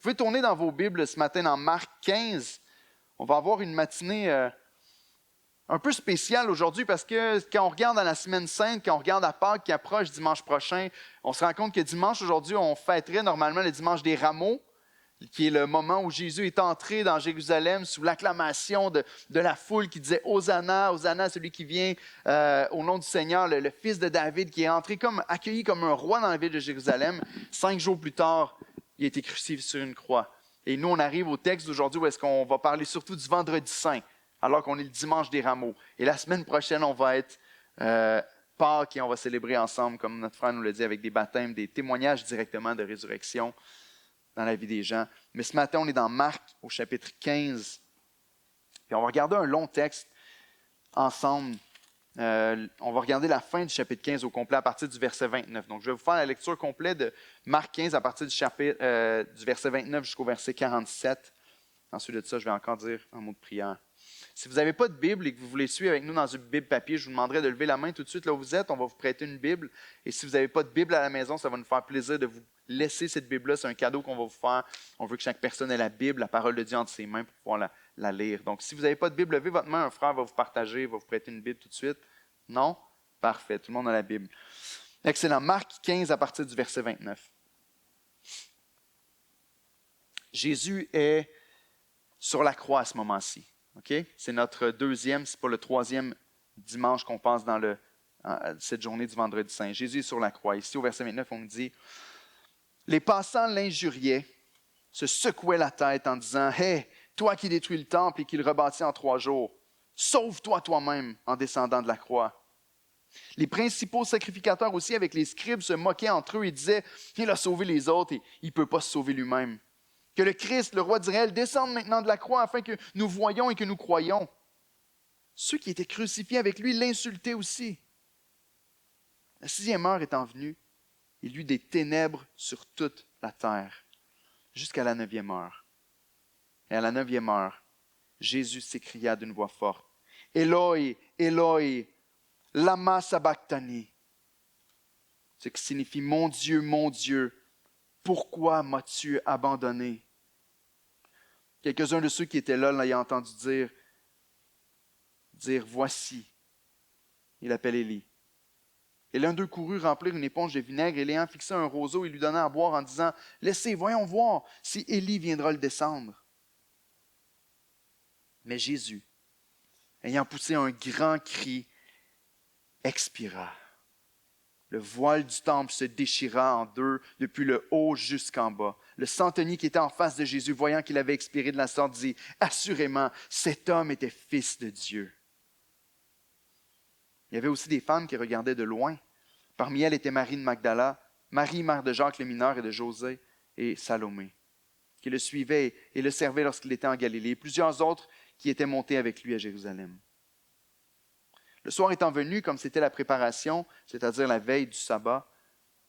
Vous pouvez tourner dans vos Bibles ce matin dans Marc 15. On va avoir une matinée un peu spéciale aujourd'hui parce que quand on regarde dans la semaine sainte, quand on regarde à Pâques qui approche dimanche prochain, on se rend compte que dimanche aujourd'hui, on fêterait normalement le dimanche des rameaux, qui est le moment où Jésus est entré dans Jérusalem sous l'acclamation de la foule qui disait « Hosanna, Hosanna, celui qui vient au nom du Seigneur, le fils de David qui est entré accueilli comme un roi dans la ville de Jérusalem. » 5 jours plus tard, il a été crucifié sur une croix. Et nous, on arrive au texte d'aujourd'hui où est-ce qu'on va parler surtout du vendredi saint, alors qu'on est le dimanche des rameaux. Et la semaine prochaine, on va être Pâques et on va célébrer ensemble, comme notre frère nous l'a dit, avec des baptêmes, des témoignages directement de résurrection dans la vie des gens. Mais ce matin, on est dans Marc au chapitre 15. Puis on va regarder un long texte ensemble. On va regarder la fin du chapitre 15 au complet à partir du verset 29. Donc, je vais vous faire la lecture complète de Marc 15 à partir du verset 29 jusqu'au verset 47. Ensuite de ça, je vais encore dire un mot de prière. Si vous n'avez pas de Bible et que vous voulez suivre avec nous dans une Bible papier, je vous demanderai de lever la main tout de suite là où vous êtes. On va vous prêter une Bible. Et si vous n'avez pas de Bible à la maison, ça va nous faire plaisir de vous laisser cette Bible-là. C'est un cadeau qu'on va vous faire. On veut que chaque personne ait la Bible, la parole de Dieu entre ses mains pour pouvoir la lire. Donc, si vous n'avez pas de Bible, levez votre main. Un frère va vous partager, va vous prêter une Bible tout de suite. Non? Parfait. Tout le monde a la Bible. Excellent. Marc 15 à partir du verset 29. Jésus est sur la croix à ce moment-ci. Okay? C'est notre deuxième, ce n'est pas le troisième dimanche qu'on passe dans cette journée du vendredi saint. Jésus est sur la croix. Ici, au verset 29, on nous dit « Les passants l'injuriaient, se secouaient la tête en disant « Hé, toi qui détruis le temple et qui le rebâtis en 3 jours, sauve-toi toi-même en descendant de la croix. » Les principaux sacrificateurs aussi, avec les scribes, se moquaient entre eux et disaient « Il a sauvé les autres et il ne peut pas se sauver lui-même. » Que le Christ, le roi d'Israël, descende maintenant de la croix afin que nous voyions et que nous croyions. Ceux qui étaient crucifiés avec lui l'insultaient aussi. La 6e heure étant venue, il y eut des ténèbres sur toute la terre, jusqu'à la 9e heure. Et à la 9e heure, Jésus s'écria d'une voix forte, « Eloi, Eloi, lama sabachthani » ce qui signifie « Mon Dieu, pourquoi m'as-tu abandonné? » Quelques-uns de ceux qui étaient là l'ayant entendu dire « Voici, il appelle Élie. » Et l'un d'eux courut remplir une éponge de vinaigre et l'ayant fixé un roseau, il lui donna à boire en disant « Laissez, voyons voir si Élie viendra le descendre. » Mais Jésus, ayant poussé un grand cri, expira. Le voile du temple se déchira en 2 depuis le haut jusqu'en bas. Le centenier qui était en face de Jésus, voyant qu'il avait expiré de la sorte, dit « Assurément, cet homme était fils de Dieu. » Il y avait aussi des femmes qui regardaient de loin. Parmi elles était Marie de Magdala, Marie, mère de Jacques le mineur et de José, et Salomé, qui le suivaient et le servaient lorsqu'il était en Galilée, et plusieurs autres qui étaient montés avec lui à Jérusalem. Le soir étant venu, comme c'était la préparation, c'est-à-dire la veille du sabbat,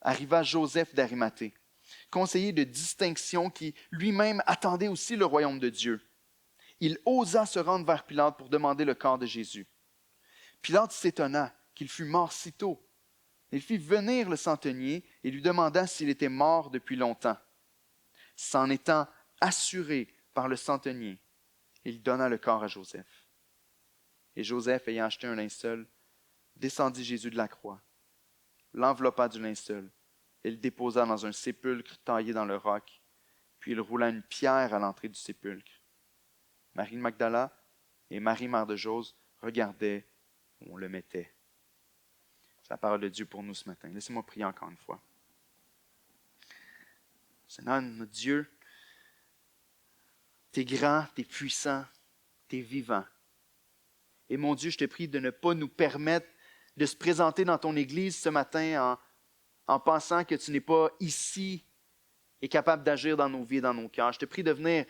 arriva Joseph d'Arimathée, conseiller de distinction qui lui-même attendait aussi le royaume de Dieu. Il osa se rendre vers Pilate pour demander le corps de Jésus. Pilate s'étonna qu'il fût mort si tôt. Il fit venir le centenier et lui demanda s'il était mort depuis longtemps. S'en étant assuré par le centenier, il donna le corps à Joseph. Et Joseph, ayant acheté un linceul, descendit Jésus de la croix, l'enveloppa du linceul et le déposa dans un sépulcre taillé dans le roc, puis il roula une pierre à l'entrée du sépulcre. Marie de Magdala et Marie, mère de Jose, regardaient où on le mettait. C'est la parole de Dieu pour nous ce matin. Laissez-moi prier encore une fois. Seigneur, notre Dieu, tu es grand, tu es puissant, tu es vivant. Et mon Dieu, je te prie de ne pas nous permettre de se présenter dans ton Église ce matin en pensant que tu n'es pas ici et capable d'agir dans nos vies et dans nos cœurs. Je te prie de venir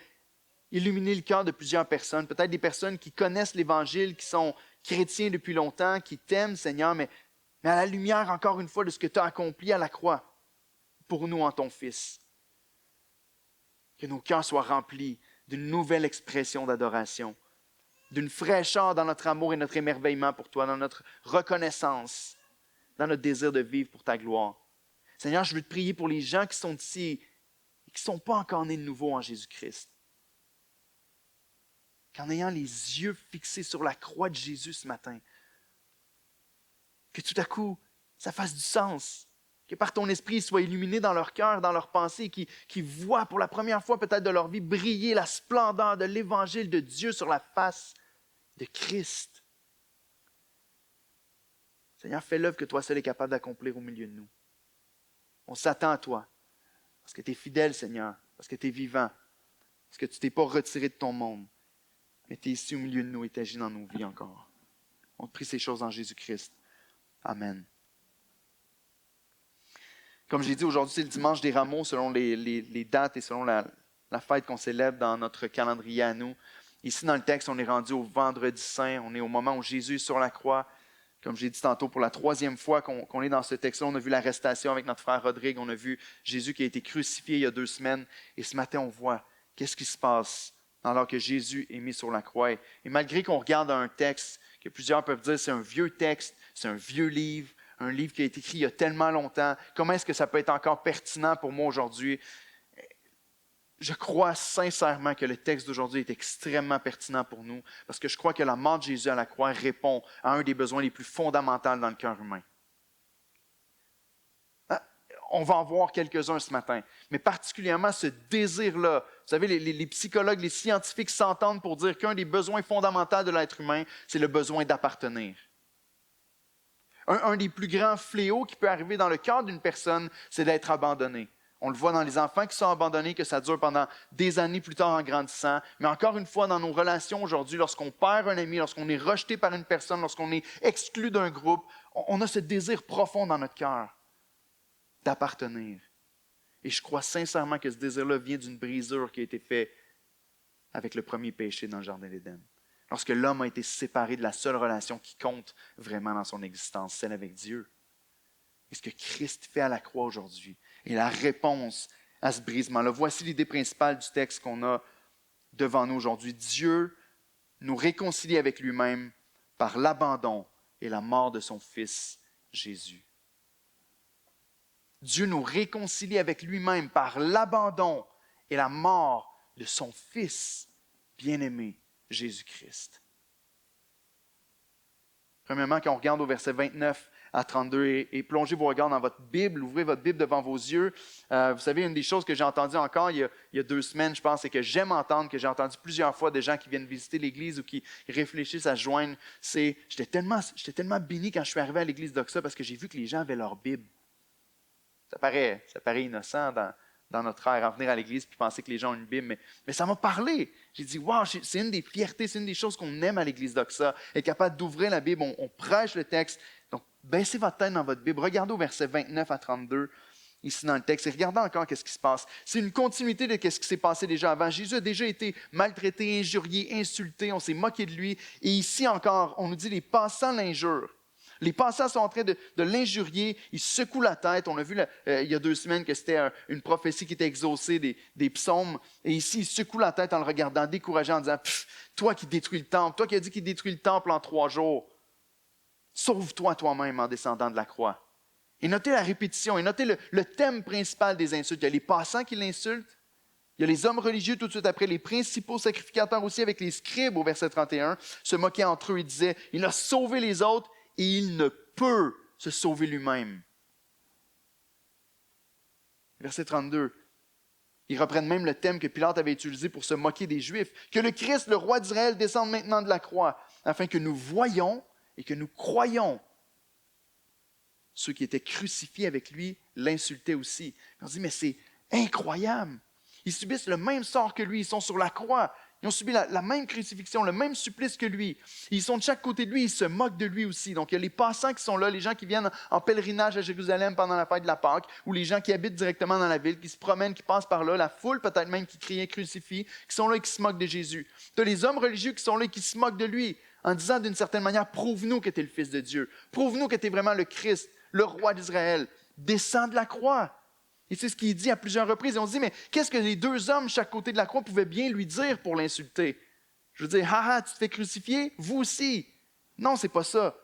illuminer le cœur de plusieurs personnes, peut-être des personnes qui connaissent l'Évangile, qui sont chrétiens depuis longtemps, qui t'aiment, Seigneur, mais à la lumière, encore une fois, de ce que tu as accompli à la croix pour nous en ton Fils. Que nos cœurs soient remplis d'une nouvelle expression d'adoration, d'une fraîcheur dans notre amour et notre émerveillement pour toi, dans notre reconnaissance, dans notre désir de vivre pour ta gloire. Seigneur, je veux te prier pour les gens qui sont ici et qui ne sont pas encore nés de nouveau en Jésus-Christ. Qu'en ayant les yeux fixés sur la croix de Jésus ce matin, que tout à coup, ça fasse du sens. Que par ton esprit, ils soient illuminés dans leur cœur, dans leur pensée, qu'ils voient pour la première fois peut-être de leur vie briller la splendeur de l'Évangile de Dieu sur la face de Christ. Seigneur, fais l'œuvre que toi seul es capable d'accomplir au milieu de nous. On s'attend à toi, parce que tu es fidèle, Seigneur, parce que tu es vivant, parce que tu ne t'es pas retiré de ton monde, mais tu es ici au milieu de nous et tu agis dans nos vies encore. On te prie ces choses en Jésus-Christ. Amen. Comme j'ai dit, aujourd'hui, c'est le dimanche des rameaux selon les dates et selon la fête qu'on célèbre dans notre calendrier à nous. Ici, dans le texte, on est rendu au vendredi saint. On est au moment où Jésus est sur la croix. Comme j'ai dit tantôt, pour la 3e fois qu'on est dans ce texte-là, on a vu l'arrestation avec notre frère Rodrigue. On a vu Jésus qui a été crucifié il y a 2 semaines. Et ce matin, on voit qu'est-ce qui se passe alors que Jésus est mis sur la croix. Et malgré qu'on regarde un texte que plusieurs peuvent dire c'est un vieux texte, c'est un vieux livre, un livre qui a été écrit il y a tellement longtemps, comment est-ce que ça peut être encore pertinent pour moi aujourd'hui? Je crois sincèrement que le texte d'aujourd'hui est extrêmement pertinent pour nous parce que je crois que la mort de Jésus à la croix répond à un des besoins les plus fondamentaux dans le cœur humain. On va en voir quelques-uns ce matin, mais particulièrement ce désir-là. Vous savez, les psychologues, les scientifiques s'entendent pour dire qu'un des besoins fondamentaux de l'être humain, c'est le besoin d'appartenir. Un des plus grands fléaux qui peut arriver dans le cœur d'une personne, c'est d'être abandonné. On le voit dans les enfants qui sont abandonnés, que ça dure pendant des années plus tard en grandissant. Mais encore une fois, dans nos relations aujourd'hui, lorsqu'on perd un ami, lorsqu'on est rejeté par une personne, lorsqu'on est exclu d'un groupe, on a ce désir profond dans notre cœur d'appartenir. Et je crois sincèrement que ce désir-là vient d'une brisure qui a été faite avec le premier péché dans le Jardin d'Éden. Lorsque l'homme a été séparé de la seule relation qui compte vraiment dans son existence, celle avec Dieu. Et ce que Christ fait à la croix aujourd'hui est la réponse à ce brisement-là. Voici l'idée principale du texte qu'on a devant nous aujourd'hui. Dieu nous réconcilie avec lui-même par l'abandon et la mort de son Fils Jésus. Dieu nous réconcilie avec lui-même par l'abandon et la mort de son Fils bien-aimé, Jésus-Christ. Premièrement, quand on regarde au verset 29 à 32 et plongez vos regards dans votre Bible, ouvrez votre Bible devant vos yeux. Vous savez, une des choses que j'ai entendues encore il y a 2 semaines, je pense, et que j'aime entendre, que j'ai entendu plusieurs fois des gens qui viennent visiter l'Église ou qui réfléchissent à se joindre, c'est « J'étais tellement béni quand je suis arrivé à l'Église d'Oxa parce que j'ai vu que les gens avaient leur Bible. » Ça paraît innocent dans notre ère à venir à l'Église puis penser que les gens ont une Bible, mais ça m'a parlé. J'ai dit, wow, c'est une des fiertés, c'est une des choses qu'on aime à l'Église d'Oxa, être capable d'ouvrir la Bible, on prêche le texte. Donc, baissez votre tête dans votre Bible, regardez au verset 29 à 32, ici dans le texte, et regardez encore qu'est-ce qui se passe. C'est une continuité de ce qui s'est passé déjà avant. Jésus a déjà été maltraité, injurié, insulté, on s'est moqué de lui, et ici encore, on nous dit, les passants l'injurent. Les passants sont en train de l'injurier, ils secouent la tête. On a vu il y a 2 semaines que c'était une prophétie qui était exaucée des psaumes. Et ici, ils secouent la tête en le regardant, découragé, en disant « Toi qui détruis le temple, toi qui as dit qu'il détruit le temple en 3 jours, sauve-toi toi-même en descendant de la croix. » Et notez la répétition, et notez le thème principal des insultes. Il y a les passants qui l'insultent, il y a les hommes religieux tout de suite après, les principaux sacrificateurs aussi avec les scribes au verset 31, se moquaient entre eux et disaient « Il a sauvé les autres, et il ne peut se sauver lui-même. » Verset 32. Ils reprennent même le thème que Pilate avait utilisé pour se moquer des Juifs. Que le Christ, le roi d'Israël, descende maintenant de la croix, afin que nous voyions et que nous croyions. Ceux qui étaient crucifiés avec lui l'insultaient aussi. On se dit, mais c'est incroyable. Ils subissent le même sort que lui, ils sont sur la croix. Ils ont subi la même crucifixion, le même supplice que lui. Ils sont de chaque côté de lui, ils se moquent de lui aussi. Donc, il y a les passants qui sont là, les gens qui viennent en pèlerinage à Jérusalem pendant la fête de la Pâque, ou les gens qui habitent directement dans la ville, qui se promènent, qui passent par là, la foule peut-être même qui crie crucifie, qui sont là et qui se moquent de Jésus. Tu as les hommes religieux qui sont là et qui se moquent de lui, en disant d'une certaine manière, prouve-nous que tu es le Fils de Dieu. Prouve-nous que tu es vraiment le Christ, le roi d'Israël. Descends de la croix. Et c'est ce qu'il dit à plusieurs reprises. Et on se dit, mais qu'est-ce que les 2 hommes chaque côté de la croix pouvaient bien lui dire pour l'insulter? Je veux dire, haha, tu te fais crucifier? Vous aussi. Non, c'est pas ça.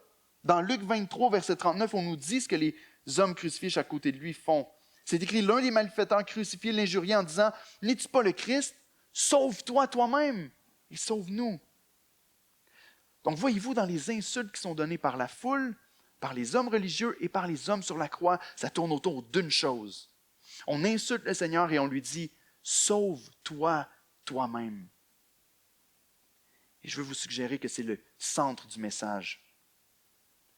Dans Luc 23, verset 39, on nous dit ce que les hommes crucifiés chaque côté de lui font. C'est écrit, l'un des malfaiteurs crucifié l'injuriait en disant, « N'es-tu pas le Christ? Sauve-toi toi-même et sauve-nous. » Donc voyez-vous, dans les insultes qui sont données par la foule, par les hommes religieux et par les hommes sur la croix, ça tourne autour d'une chose. On insulte le Seigneur et on lui dit, « Sauve-toi toi-même. » Et je veux vous suggérer que c'est le centre du message.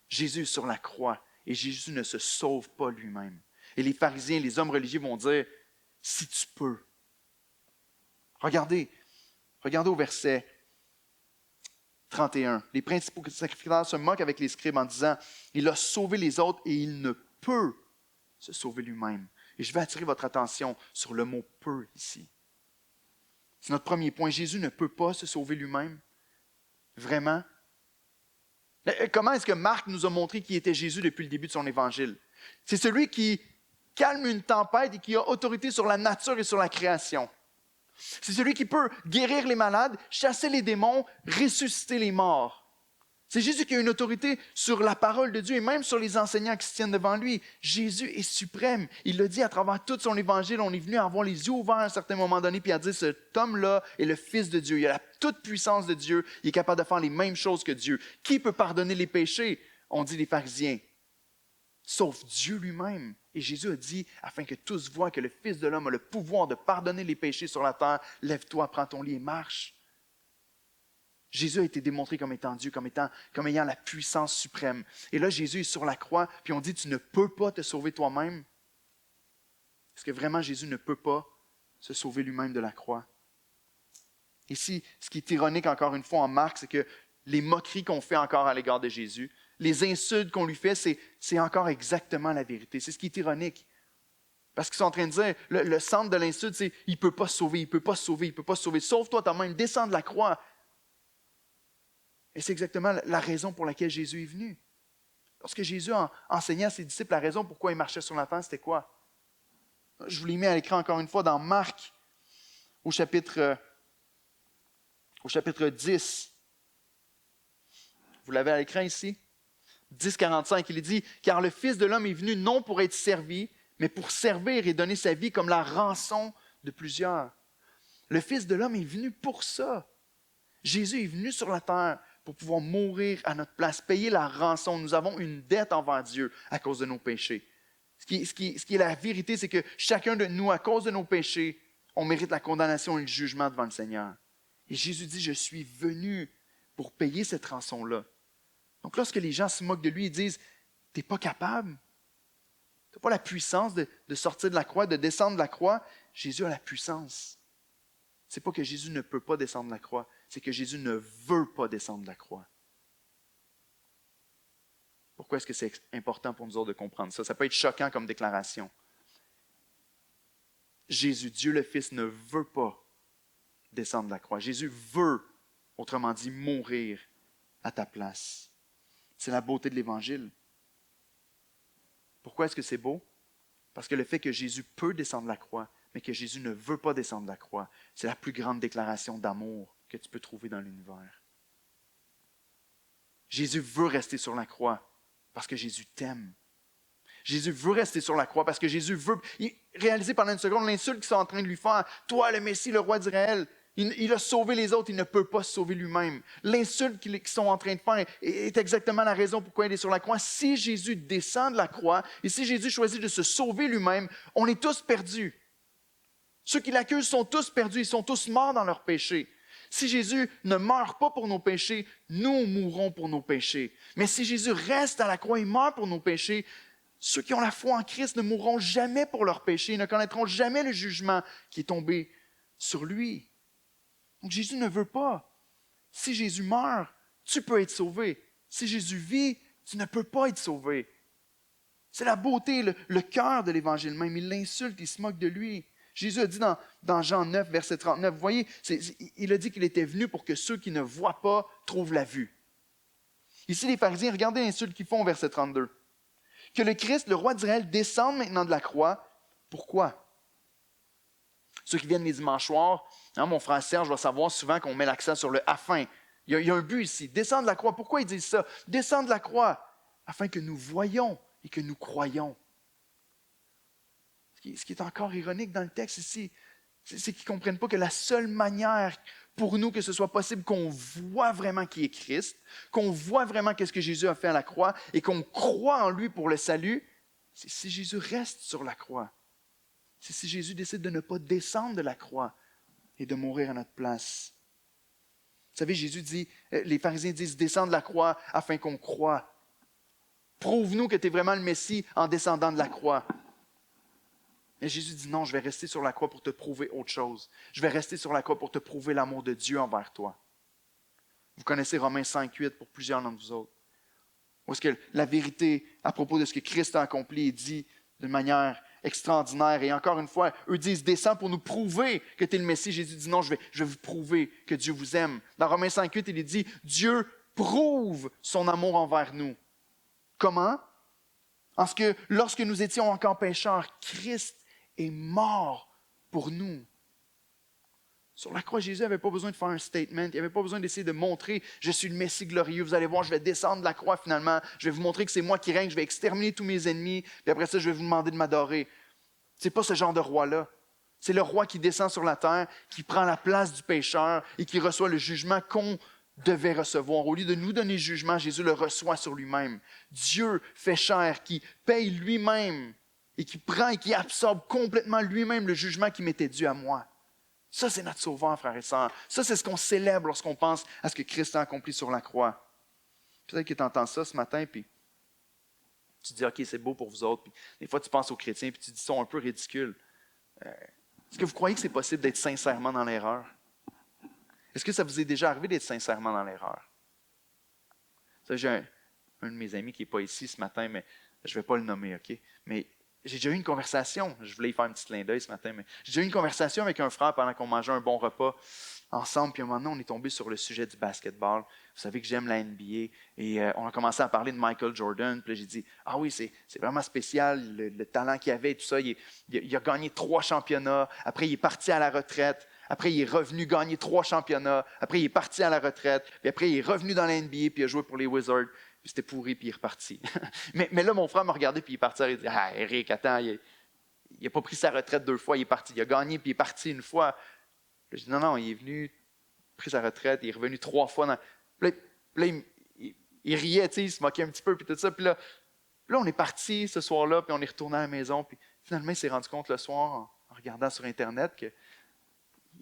Jésus est sur la croix et Jésus ne se sauve pas lui-même. Et les pharisiens, les hommes religieux vont dire, « Si tu peux. » Regardez au verset 31. Les principaux sacrificateurs se moquent avec les scribes en disant, « Il a sauvé les autres et il ne peut se sauver lui-même. » Et je vais attirer votre attention sur le mot « peut » ici. C'est notre premier point. Jésus ne peut pas se sauver lui-même. Vraiment? Comment est-ce que Marc nous a montré qui était Jésus depuis le début de son évangile? C'est celui qui calme une tempête et qui a autorité sur la nature et sur la création. C'est celui qui peut guérir les malades, chasser les démons, ressusciter les morts. C'est Jésus qui a une autorité sur la parole de Dieu et même sur les enseignants qui se tiennent devant lui. Jésus est suprême. Il l'a dit à travers tout son évangile. On est venu avoir les yeux ouverts à un certain moment donné puis à dire cet homme-là est le Fils de Dieu. Il a la toute puissance de Dieu. Il est capable de faire les mêmes choses que Dieu. Qui peut pardonner les péchés? On dit les pharisiens. Sauf Dieu lui-même. Et Jésus a dit, afin que tous voient que le Fils de l'homme a le pouvoir de pardonner les péchés sur la terre, lève-toi, prends ton lit et marche. Jésus a été démontré comme étant Dieu, comme ayant la puissance suprême. Et là, Jésus est sur la croix, puis on dit, tu ne peux pas te sauver toi-même. Est-ce que vraiment Jésus ne peut pas se sauver lui-même de la croix? Ici, ce qui est ironique encore une fois en Marc, c'est que les moqueries qu'on fait encore à l'égard de Jésus, les insultes qu'on lui fait, c'est encore exactement la vérité. C'est ce qui est ironique. Parce qu'ils sont en train de dire, le centre de l'insulte, c'est « il ne peut pas se sauver, il ne peut pas se sauver, il ne peut pas se sauver. Sauve-toi toi-même, descends de la croix. » Et c'est exactement la raison pour laquelle Jésus est venu. Lorsque Jésus enseignait à ses disciples la raison pourquoi il marchait sur la terre, c'était quoi? Je vous l'ai mis à l'écran encore une fois dans Marc, au chapitre 10. Vous l'avez à l'écran ici? 10,45, il est dit, « Car le Fils de l'homme est venu non pour être servi, mais pour servir et donner sa vie comme la rançon de plusieurs. » Le Fils de l'homme est venu pour ça. Jésus est venu sur la terre pour pouvoir mourir à notre place, payer la rançon. Nous avons une dette envers Dieu à cause de nos péchés. Ce qui est la vérité, c'est que chacun de nous, à cause de nos péchés, on mérite la condamnation et le jugement devant le Seigneur. Et Jésus dit, je suis venu pour payer cette rançon-là. Donc lorsque les gens se moquent de lui, ils disent, tu n'es pas capable, tu n'as pas la puissance de sortir de la croix, de descendre de la croix. Jésus a la puissance. Ce n'est pas que Jésus ne peut pas descendre de la croix, c'est que Jésus ne veut pas descendre de la croix. Pourquoi est-ce que c'est important pour nous autres de comprendre ça? Ça peut être choquant comme déclaration. Jésus, Dieu le Fils, ne veut pas descendre de la croix. Jésus veut, autrement dit, mourir à ta place. C'est la beauté de l'Évangile. Pourquoi est-ce que c'est beau? Parce que le fait que Jésus peut descendre de la croix, mais que Jésus ne veut pas descendre de la croix, c'est la plus grande déclaration d'amour que tu peux trouver dans l'univers. Jésus veut rester sur la croix parce que Jésus t'aime. Jésus veut rester sur la croix parce que Jésus veut réaliser pendant une seconde l'insulte qu'ils sont en train de lui faire. Toi, le Messie, le roi d'Israël, il a sauvé les autres, il ne peut pas se sauver lui-même. L'insulte qu'ils sont en train de faire est exactement la raison pourquoi il est sur la croix. Si Jésus descend de la croix et si Jésus choisit de se sauver lui-même, on est tous perdus. Ceux qui l'accusent sont tous perdus, ils sont tous morts dans leurs péchés. Si Jésus ne meurt pas pour nos péchés, nous mourrons pour nos péchés. Mais si Jésus reste à la croix et meurt pour nos péchés, ceux qui ont la foi en Christ ne mourront jamais pour leurs péchés, ne connaîtront jamais le jugement qui est tombé sur lui. Donc Jésus ne veut pas. Si Jésus meurt, tu peux être sauvé. Si Jésus vit, tu ne peux pas être sauvé. C'est la beauté, le cœur de l'Évangile même. Il l'insulte, il se moque de lui. Jésus a dit dans Jean 9, verset 39, vous voyez, il a dit qu'il était venu pour que ceux qui ne voient pas trouvent la vue. Ici, les pharisiens, regardez l'insulte qu'ils font au verset 32. Que le Christ, le roi d'Israël, descende maintenant de la croix. Pourquoi? Ceux qui viennent les dimanches soirs, mon frère Serge va savoir souvent qu'on met l'accent sur le « afin ». Il y a un but ici, descendre de la croix. Pourquoi ils disent ça? Descendre de la croix, afin que nous voyions et que nous croyions. Ce qui est encore ironique dans le texte ici, c'est qu'ils ne comprennent pas que la seule manière pour nous que ce soit possible qu'on voit vraiment qui est Christ, qu'on voit vraiment qu'est-ce que Jésus a fait à la croix et qu'on croit en lui pour le salut, c'est si Jésus reste sur la croix. C'est si Jésus décide de ne pas descendre de la croix et de mourir à notre place. Vous savez, Jésus dit, les pharisiens disent, descends de la croix afin qu'on croie. Prouve-nous que tu es vraiment le Messie en descendant de la croix. Mais Jésus dit non, je vais rester sur la croix pour te prouver autre chose. Je vais rester sur la croix pour te prouver l'amour de Dieu envers toi. Vous connaissez Romains 5,8 pour plusieurs d'entre vous autres. Où est-ce que la vérité à propos de ce que Christ a accompli est dit d'une manière extraordinaire. Et encore une fois, eux disent, descends pour nous prouver que tu es le Messie. Jésus dit non, je vais vous prouver que Dieu vous aime. Dans Romains 5,8, il est dit, Dieu prouve son amour envers nous. Comment? En ce que lorsque nous étions encore pécheurs, Christ est mort pour nous. Sur la croix, Jésus n'avait pas besoin de faire un statement. Il n'avait pas besoin d'essayer de montrer « Je suis le Messie glorieux. Vous allez voir, je vais descendre de la croix finalement. Je vais vous montrer que c'est moi qui règne. Je vais exterminer tous mes ennemis. Puis après ça, je vais vous demander de m'adorer. » Ce n'est pas ce genre de roi-là. C'est le roi qui descend sur la terre, qui prend la place du pécheur et qui reçoit le jugement qu'on devait recevoir. Au lieu de nous donner jugement, Jésus le reçoit sur lui-même. Dieu fait chair, qui paye lui-même et qui prend et qui absorbe complètement lui-même le jugement qui m'était dû à moi. Ça, c'est notre sauveur, frères et sœurs. Ça, c'est ce qu'on célèbre lorsqu'on pense à ce que Christ a accompli sur la croix. Peut-être que tu entends ça ce matin, puis tu te dis, OK, c'est beau pour vous autres. Puis des fois, tu penses aux chrétiens, puis tu te dis, ils sont un peu ridicules. Est-ce que vous croyez que c'est possible d'être sincèrement dans l'erreur? Est-ce que ça vous est déjà arrivé d'être sincèrement dans l'erreur? Ça, j'ai un de mes amis qui n'est pas ici ce matin, mais je ne vais pas le nommer, OK? Mais j'ai déjà eu une conversation, je voulais y faire un petit clin d'œil ce matin, mais j'ai déjà eu une conversation avec un frère pendant qu'on mangeait un bon repas ensemble, puis à un moment donné, on est tombé sur le sujet du basketball. Vous savez que j'aime la NBA, et on a commencé à parler de Michael Jordan, puis là, j'ai dit, ah oui, c'est vraiment spécial, le talent qu'il avait, et tout ça, il a gagné 3 championnats, après il est parti à la retraite, après il est revenu gagner 3 championnats, après il est parti à la retraite, puis après il est revenu dans la NBA, puis il a joué pour les Wizards. Puis c'était pourri, puis il est reparti. mais là, mon frère m'a regardé, puis il est parti. Il dit, ah, Eric, attends, il n'a pas pris sa retraite 2 fois, il est parti. Il a gagné, puis il est parti 1 fois. Puis je dis, non, il est venu, pris sa retraite, il est revenu 3 fois. Puis là, il riait, il se moquait un petit peu, puis tout ça. Puis là, on est parti ce soir-là, puis on est retourné à la maison. Puis finalement, il s'est rendu compte le soir, en regardant sur Internet, qu'il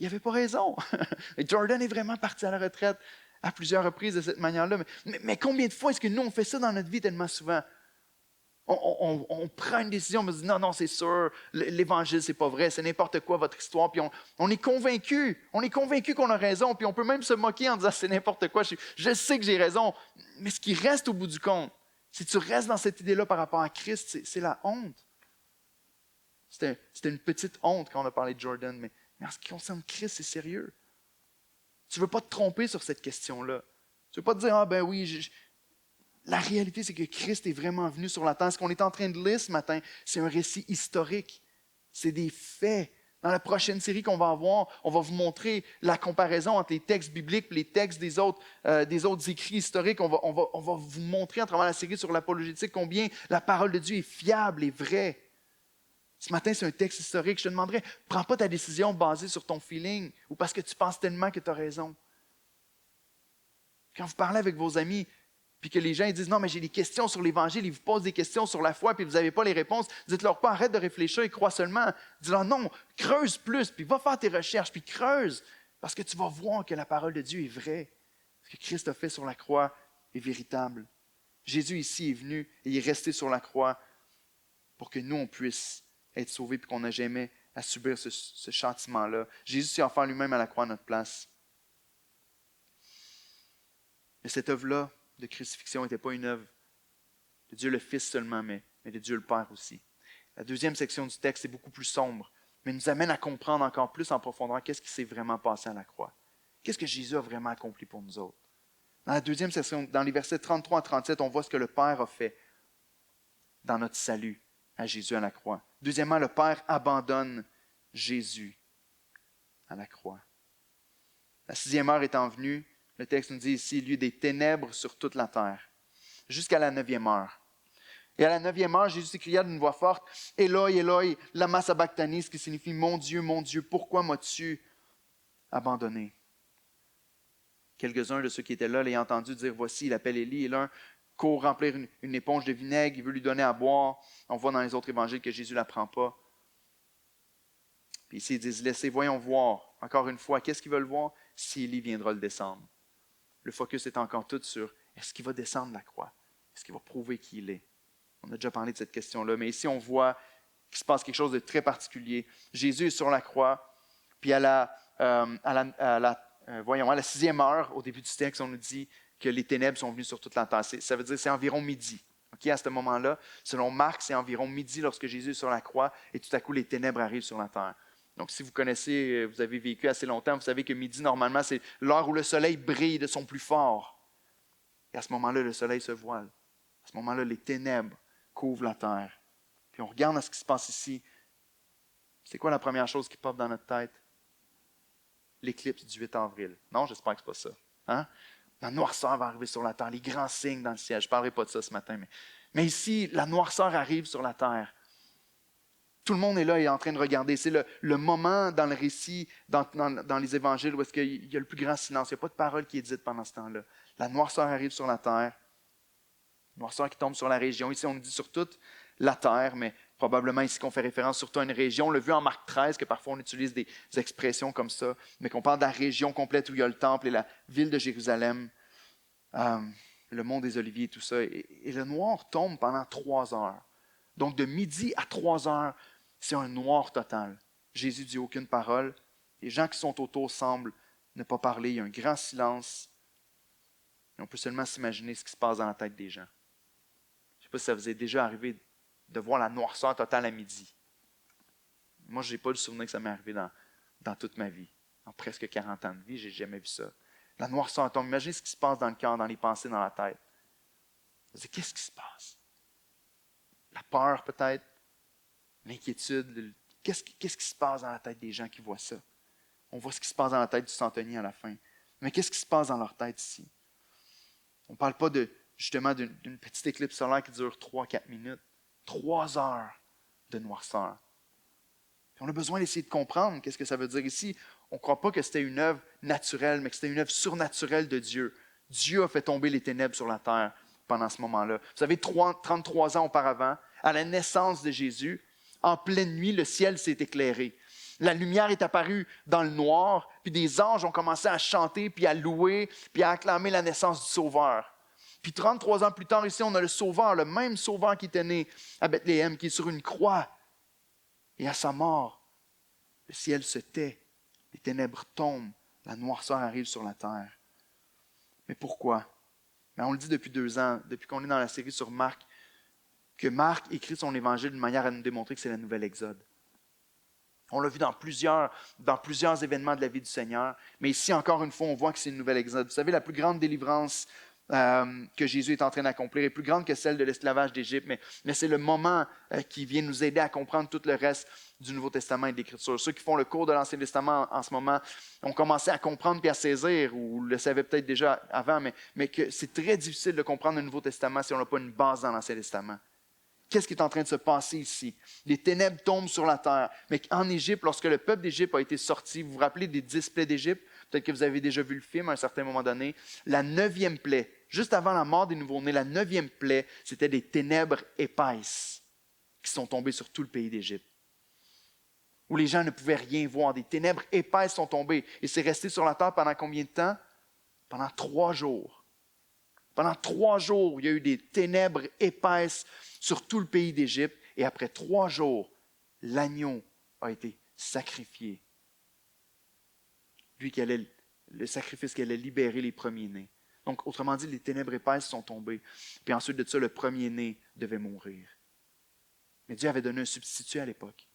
n'avait pas raison. Jordan est vraiment parti à la retraite à plusieurs reprises de cette manière-là. Mais combien de fois est-ce que nous, on fait ça dans notre vie tellement souvent? On prend une décision, on se dit non, c'est sûr, l'Évangile, c'est pas vrai, c'est n'importe quoi votre histoire. Puis on est convaincu qu'on a raison, puis on peut même se moquer en disant c'est n'importe quoi, je sais que j'ai raison. Mais ce qui reste au bout du compte, si tu restes dans cette idée-là par rapport à Christ, c'est la honte. C'était une petite honte quand on a parlé de Jordan, mais en ce qui concerne Christ, c'est sérieux. Tu ne veux pas te tromper sur cette question-là. Tu ne veux pas te dire, ah ben oui, la réalité, c'est que Christ est vraiment venu sur la terre. Ce qu'on est en train de lire ce matin, c'est un récit historique. C'est des faits. Dans la prochaine série qu'on va avoir, on va vous montrer la comparaison entre les textes bibliques et les textes des autres écrits historiques. On va vous montrer à travers la série sur l'apologétique combien la parole de Dieu est fiable et vraie. Ce matin, c'est un texte historique. Je te demanderais, prends pas ta décision basée sur ton feeling ou parce que tu penses tellement que tu as raison. Quand vous parlez avec vos amis, puis que les gens ils disent « Non, mais j'ai des questions sur l'Évangile », ils vous posent des questions sur la foi, puis vous n'avez pas les réponses, dites-leur pas « Arrête de réfléchir et crois seulement ». Dites-leur « Non, creuse plus, puis va faire tes recherches, puis creuse, parce que tu vas voir que la parole de Dieu est vraie. Ce que Christ a fait sur la croix est véritable. Jésus ici est venu et il est resté sur la croix pour que nous, on puisse être sauvés et qu'on n'a jamais à subir ce châtiment-là. Jésus s'est offert lui-même à la croix à notre place. Mais cette œuvre-là de crucifixion n'était pas une œuvre de Dieu le Fils seulement, mais de Dieu le Père aussi. La deuxième section du texte est beaucoup plus sombre, mais nous amène à comprendre encore plus en profondeur qu'est-ce qui s'est vraiment passé à la croix. Qu'est-ce que Jésus a vraiment accompli pour nous autres. Dans la deuxième section, dans les versets 33 à 37, on voit ce que le Père a fait dans notre salut à Jésus à la croix. Deuxièmement, le Père abandonne Jésus à la croix. La 6e heure étant venue, le texte nous dit ici, il y eut des ténèbres sur toute la terre, jusqu'à la 9e heure. Et à la 9e heure, Jésus s'écria d'une voix forte, « Éloi, Éloi, lama sabachthani », ce qui signifie « Mon Dieu, pourquoi m'as-tu abandonné ?» Quelques-uns de ceux qui étaient là l'ayant entendu dire « Voici, il appelle Élie », et l'un court remplir une éponge de vinaigre, il veut lui donner à boire. On voit dans les autres évangiles que Jésus ne la prend pas. Puis ici, ils disent « Laissez, voyons voir. » Encore une fois, qu'est-ce qu'ils veulent voir? Si Élie viendra le descendre. Le focus est encore tout sur est-ce qu'il va descendre la croix? Est-ce qu'il va prouver qui il est? On a déjà parlé de cette question-là, mais ici, on voit qu'il se passe quelque chose de très particulier. Jésus est sur la croix, puis à la 6e heure, au début du texte, on nous dit que les ténèbres sont venues sur toute la terre. Ça veut dire que c'est environ midi. Okay, à ce moment-là, selon Marc, c'est environ midi lorsque Jésus est sur la croix, et tout à coup, les ténèbres arrivent sur la terre. Donc, si vous connaissez, vous avez vécu assez longtemps, vous savez que midi, normalement, c'est l'heure où le soleil brille de son plus fort. Et à ce moment-là, le soleil se voile. À ce moment-là, les ténèbres couvrent la terre. Puis on regarde à ce qui se passe ici. C'est quoi la première chose qui pop dans notre tête? L'éclipse du 8 avril. Non, j'espère que ce n'est pas ça. Hein? La noirceur va arriver sur la terre, les grands signes dans le ciel. Je ne parlerai pas de ça ce matin, mais ici, la noirceur arrive sur la terre. Tout le monde est là et est en train de regarder. C'est le moment dans le récit, dans les évangiles, où est-ce qu'il y a le plus grand silence. Il n'y a pas de parole qui est dite pendant ce temps-là. La noirceur arrive sur la terre. Noirceur qui tombe sur la région. Ici, on nous dit sur toute la terre, mais probablement ici qu'on fait référence surtout à une région. On l'a vu en Marc 13, que parfois on utilise des expressions comme ça, mais qu'on parle de la région complète où il y a le temple et la ville de Jérusalem, le mont des Oliviers et tout ça. Et le noir tombe pendant 3 heures. Donc, de midi à 3 heures, c'est un noir total. Jésus ne dit aucune parole. Les gens qui sont autour semblent ne pas parler. Il y a un grand silence. Et on peut seulement s'imaginer ce qui se passe dans la tête des gens. Je ne sais pas si ça vous est déjà arrivé de voir la noirceur totale à midi. Moi, je n'ai pas le souvenir que ça m'est arrivé dans toute ma vie. En presque 40 ans de vie, je n'ai jamais vu ça. La noirceur tombe. Imaginez ce qui se passe dans le cœur, dans les pensées, dans la tête. Vous dites, qu'est-ce qui se passe? La peur peut-être, l'inquiétude. Qu'est-ce qui se passe dans la tête des gens qui voient ça? On voit ce qui se passe dans la tête du centenier à la fin. Mais qu'est-ce qui se passe dans leur tête ici? On ne parle pas justement d'une petite éclipse solaire qui dure 3-4 minutes. 3 heures de noirceur. Puis on a besoin d'essayer de comprendre qu'est-ce que ça veut dire ici. On ne croit pas que c'était une œuvre naturelle, mais que c'était une œuvre surnaturelle de Dieu. Dieu a fait tomber les ténèbres sur la terre pendant ce moment-là. Vous savez, 33 ans auparavant, à la naissance de Jésus, en pleine nuit, le ciel s'est éclairé. La lumière est apparue dans le noir, puis des anges ont commencé à chanter, puis à louer, puis à acclamer la naissance du Sauveur. Puis 33 ans plus tard, ici, on a le Sauveur, le même Sauveur qui était né à Bethléem, qui est sur une croix. Et à sa mort, le ciel se tait, les ténèbres tombent, la noirceur arrive sur la terre. Mais pourquoi? Mais on le dit depuis 2 ans, depuis qu'on est dans la série sur Marc, que Marc écrit son évangile d'une manière à nous démontrer que c'est la nouvelle Exode. On l'a vu dans plusieurs événements de la vie du Seigneur, mais ici, encore une fois, on voit que c'est une nouvelle Exode. Vous savez, la plus grande délivrance que Jésus est en train d'accomplir est plus grande que celle de l'esclavage d'Égypte, mais c'est le moment qui vient nous aider à comprendre tout le reste du Nouveau Testament et de l'Écriture. Ceux qui font le cours de l'Ancien Testament en ce moment ont commencé à comprendre et à saisir, ou le savaient peut-être déjà avant, mais que c'est très difficile de comprendre le Nouveau Testament si on n'a pas une base dans l'Ancien Testament. Qu'est-ce qui est en train de se passer ici? Les ténèbres tombent sur la terre. Mais en Égypte, lorsque le peuple d'Égypte a été sorti, vous vous rappelez des 10 plaies d'Égypte? Peut-être que vous avez déjà vu le film à un certain moment donné. La 9e plaie, juste avant la mort des nouveau-nés, la 9e plaie, c'était des ténèbres épaisses qui sont tombées sur tout le pays d'Égypte. Où les gens ne pouvaient rien voir. Des ténèbres épaisses sont tombées. Et c'est resté sur la terre pendant combien de temps? Pendant 3 jours. Pendant 3 jours, il y a eu des ténèbres épaisses sur tout le pays d'Égypte. Et après 3 jours, l'agneau a été sacrifié. Lui, le sacrifice qui allait libérer les premiers-nés. Donc, autrement dit, les ténèbres épaisses sont tombées. Puis ensuite de ça, le premier-né devait mourir. Mais Dieu avait donné un substitut à l'époque.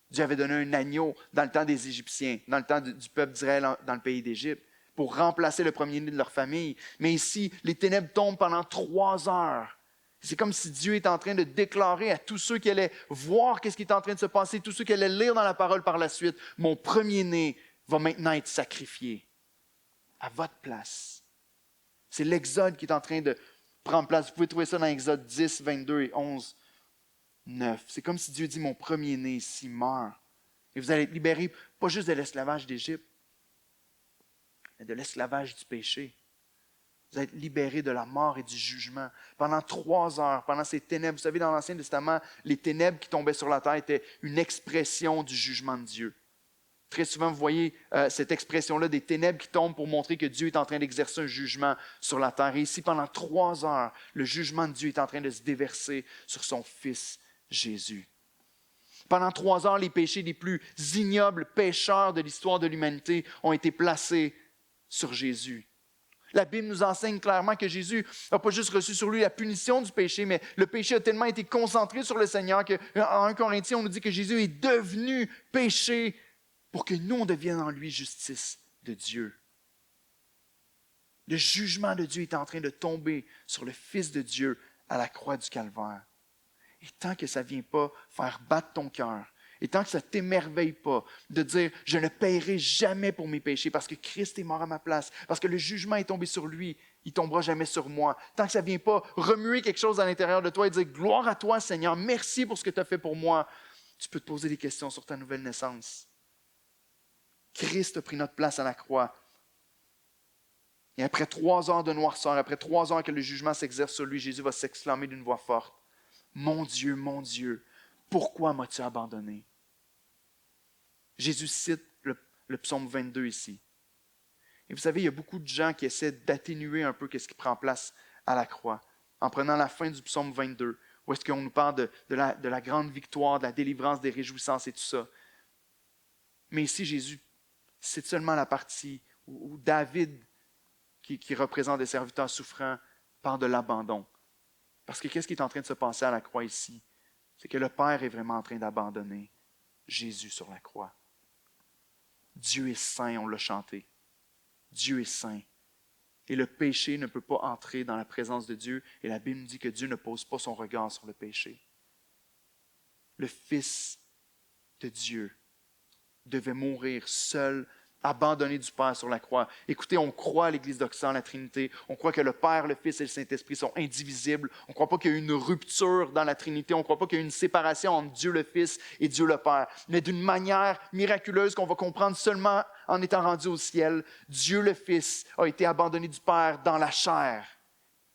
Dieu avait donné un agneau dans le temps des Égyptiens, dans le temps du peuple d'Israël dans le pays d'Égypte, pour remplacer le premier-né de leur famille. Mais ici, les ténèbres tombent pendant 3 heures. C'est comme si Dieu est en train de déclarer à tous ceux qui allaient voir ce qui est en train de se passer, tous ceux qui allaient lire dans la parole par la suite, mon premier-né va maintenant être sacrifié à votre place. C'est l'Exode qui est en train de prendre place. Vous pouvez trouver ça dans Exode 10, 22 et 11, 9. C'est comme si Dieu dit, mon premier-né ici meurt. Et vous allez être libérés, pas juste de l'esclavage d'Égypte, mais de l'esclavage du péché. Vous allez être libérés de la mort et du jugement. Pendant 3 heures, pendant ces ténèbres, vous savez, dans l'Ancien Testament, les ténèbres qui tombaient sur la terre étaient une expression du jugement de Dieu. Très souvent, vous voyez cette expression-là des ténèbres qui tombent pour montrer que Dieu est en train d'exercer un jugement sur la terre. Et ici, pendant 3 heures, le jugement de Dieu est en train de se déverser sur son Fils Jésus. Pendant 3 heures, les péchés les plus ignobles pécheurs de l'histoire de l'humanité ont été placés sur Jésus. La Bible nous enseigne clairement que Jésus n'a pas juste reçu sur lui la punition du péché, mais le péché a tellement été concentré sur le Seigneur qu'en 1 Corinthiens, on nous dit que Jésus est devenu péché pour que nous, on devienne en lui justice de Dieu. Le jugement de Dieu est en train de tomber sur le Fils de Dieu à la croix du Calvaire. Et tant que ça ne vient pas faire battre ton cœur, et tant que ça ne t'émerveille pas de dire « Je ne paierai jamais pour mes péchés parce que Christ est mort à ma place, parce que le jugement est tombé sur lui, il ne tombera jamais sur moi. » Tant que ça ne vient pas remuer quelque chose à l'intérieur de toi et dire « Gloire à toi, Seigneur, merci pour ce que tu as fait pour moi. » Tu peux te poser des questions sur ta nouvelle naissance. Christ a pris notre place à la croix. Et après 3 heures de noirceur, après 3 heures que le jugement s'exerce sur lui, Jésus va s'exclamer d'une voix forte « Mon Dieu, pourquoi m'as-tu abandonné? » Jésus cite le psaume 22 ici. Et vous savez, il y a beaucoup de gens qui essaient d'atténuer un peu ce qui prend place à la croix, en prenant la fin du psaume 22, où est-ce qu'on nous parle de la grande victoire, de la délivrance, des réjouissances et tout ça. Mais ici, Jésus cite seulement la partie où David, qui représente des serviteurs souffrants, parle de l'abandon. Parce que qu'est-ce qui est en train de se passer à la croix ici? C'est que le Père est vraiment en train d'abandonner Jésus sur la croix. Dieu est saint, on l'a chanté. Dieu est saint. Et le péché ne peut pas entrer dans la présence de Dieu. Et la Bible nous dit que Dieu ne pose pas son regard sur le péché. Le Fils de Dieu devait mourir seul, abandonné du Père sur la croix. Écoutez, on croit à l'Église d'Occident, la Trinité. On croit que le Père, le Fils et le Saint-Esprit sont indivisibles. On ne croit pas qu'il y a eu une rupture dans la Trinité. On ne croit pas qu'il y a eu une séparation entre Dieu le Fils et Dieu le Père. Mais d'une manière miraculeuse qu'on va comprendre seulement en étant rendu au ciel, Dieu le Fils a été abandonné du Père dans la chair.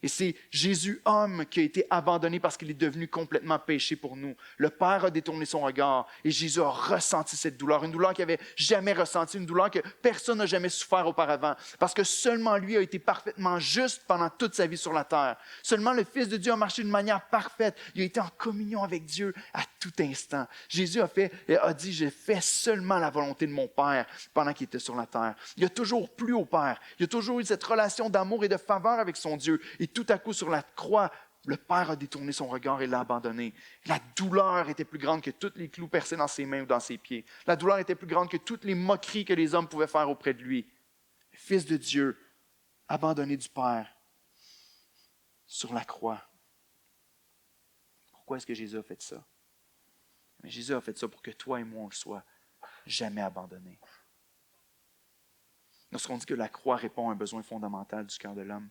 Et c'est Jésus, homme, qui a été abandonné parce qu'il est devenu complètement péché pour nous. Le Père a détourné son regard et Jésus a ressenti cette douleur, une douleur qu'il n'avait jamais ressentie, une douleur que personne n'a jamais souffert auparavant, parce que seulement lui a été parfaitement juste pendant toute sa vie sur la terre. Seulement le Fils de Dieu a marché d'une manière parfaite. Il a été en communion avec Dieu à tout instant. Jésus a dit, j'ai fait seulement la volonté de mon Père pendant qu'il était sur la terre. Il a toujours plu au Père. Il a toujours eu cette relation d'amour et de faveur avec son Dieu. Et tout à coup, sur la croix, le Père a détourné son regard et l'a abandonné. La douleur était plus grande que tous les clous percés dans ses mains ou dans ses pieds. La douleur était plus grande que toutes les moqueries que les hommes pouvaient faire auprès de lui. Le Fils de Dieu, abandonné du Père, sur la croix. Pourquoi est-ce que Jésus a fait ça? Mais Jésus a fait ça pour que toi et moi, on ne soit jamais abandonnés. Lorsqu'on dit que la croix répond à un besoin fondamental du cœur de l'homme,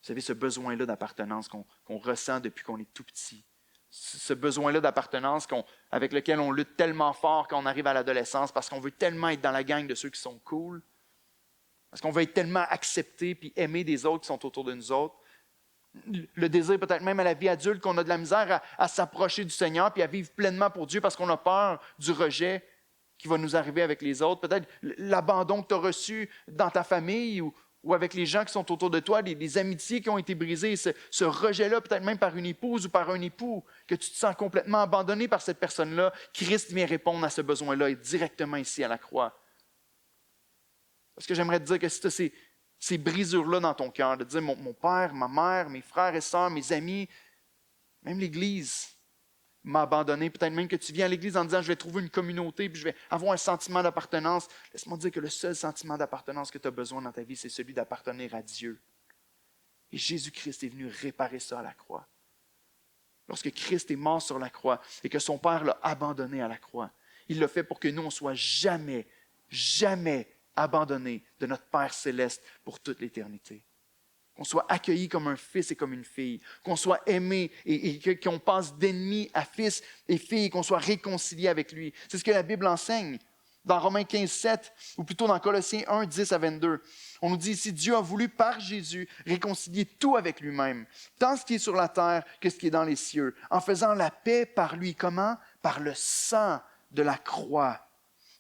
vous savez, ce besoin-là d'appartenance qu'on ressent depuis qu'on est tout petit, ce besoin-là d'appartenance avec lequel on lutte tellement fort quand on arrive à l'adolescence parce qu'on veut tellement être dans la gang de ceux qui sont cool, parce qu'on veut être tellement accepté puis aimé des autres qui sont autour de nous autres. Le désir peut-être même à la vie adulte qu'on a de la misère à s'approcher du Seigneur puis à vivre pleinement pour Dieu parce qu'on a peur du rejet qui va nous arriver avec les autres. Peut-être l'abandon que tu as reçu dans ta famille ou avec les gens qui sont autour de toi, des amitiés qui ont été brisées, ce rejet-là, peut-être même par une épouse ou par un époux, que tu te sens complètement abandonné par cette personne-là, Christ vient répondre à ce besoin-là et directement ici à la croix. Parce que j'aimerais te dire que si tu as ces brisures-là dans ton cœur, de dire mon père, ma mère, mes frères et sœurs, mes amis, même l'Église m'a abandonné. Peut-être même que tu viens à l'Église en disant je vais trouver une communauté puis je vais avoir un sentiment d'appartenance. Laisse-moi te dire que le seul sentiment d'appartenance que tu as besoin dans ta vie, c'est celui d'appartenir à Dieu. Et Jésus-Christ est venu réparer ça à la croix. Lorsque Christ est mort sur la croix et que son Père l'a abandonné à la croix, il l'a fait pour que nous, on ne soit jamais abandonnés de notre Père céleste pour toute l'éternité. qu'on soit accueilli comme un fils et comme une fille, qu'on soit aimé et qu'on passe d'ennemi à fils et fille, qu'on soit réconcilié avec lui. C'est ce que la Bible enseigne. Dans Romains 15, 7, ou plutôt dans Colossiens 1, 10 à 22, on nous dit ici, Dieu a voulu par Jésus réconcilier tout avec lui-même, tant ce qui est sur la terre que ce qui est dans les cieux, en faisant la paix par lui. Comment? Par le sang de la croix.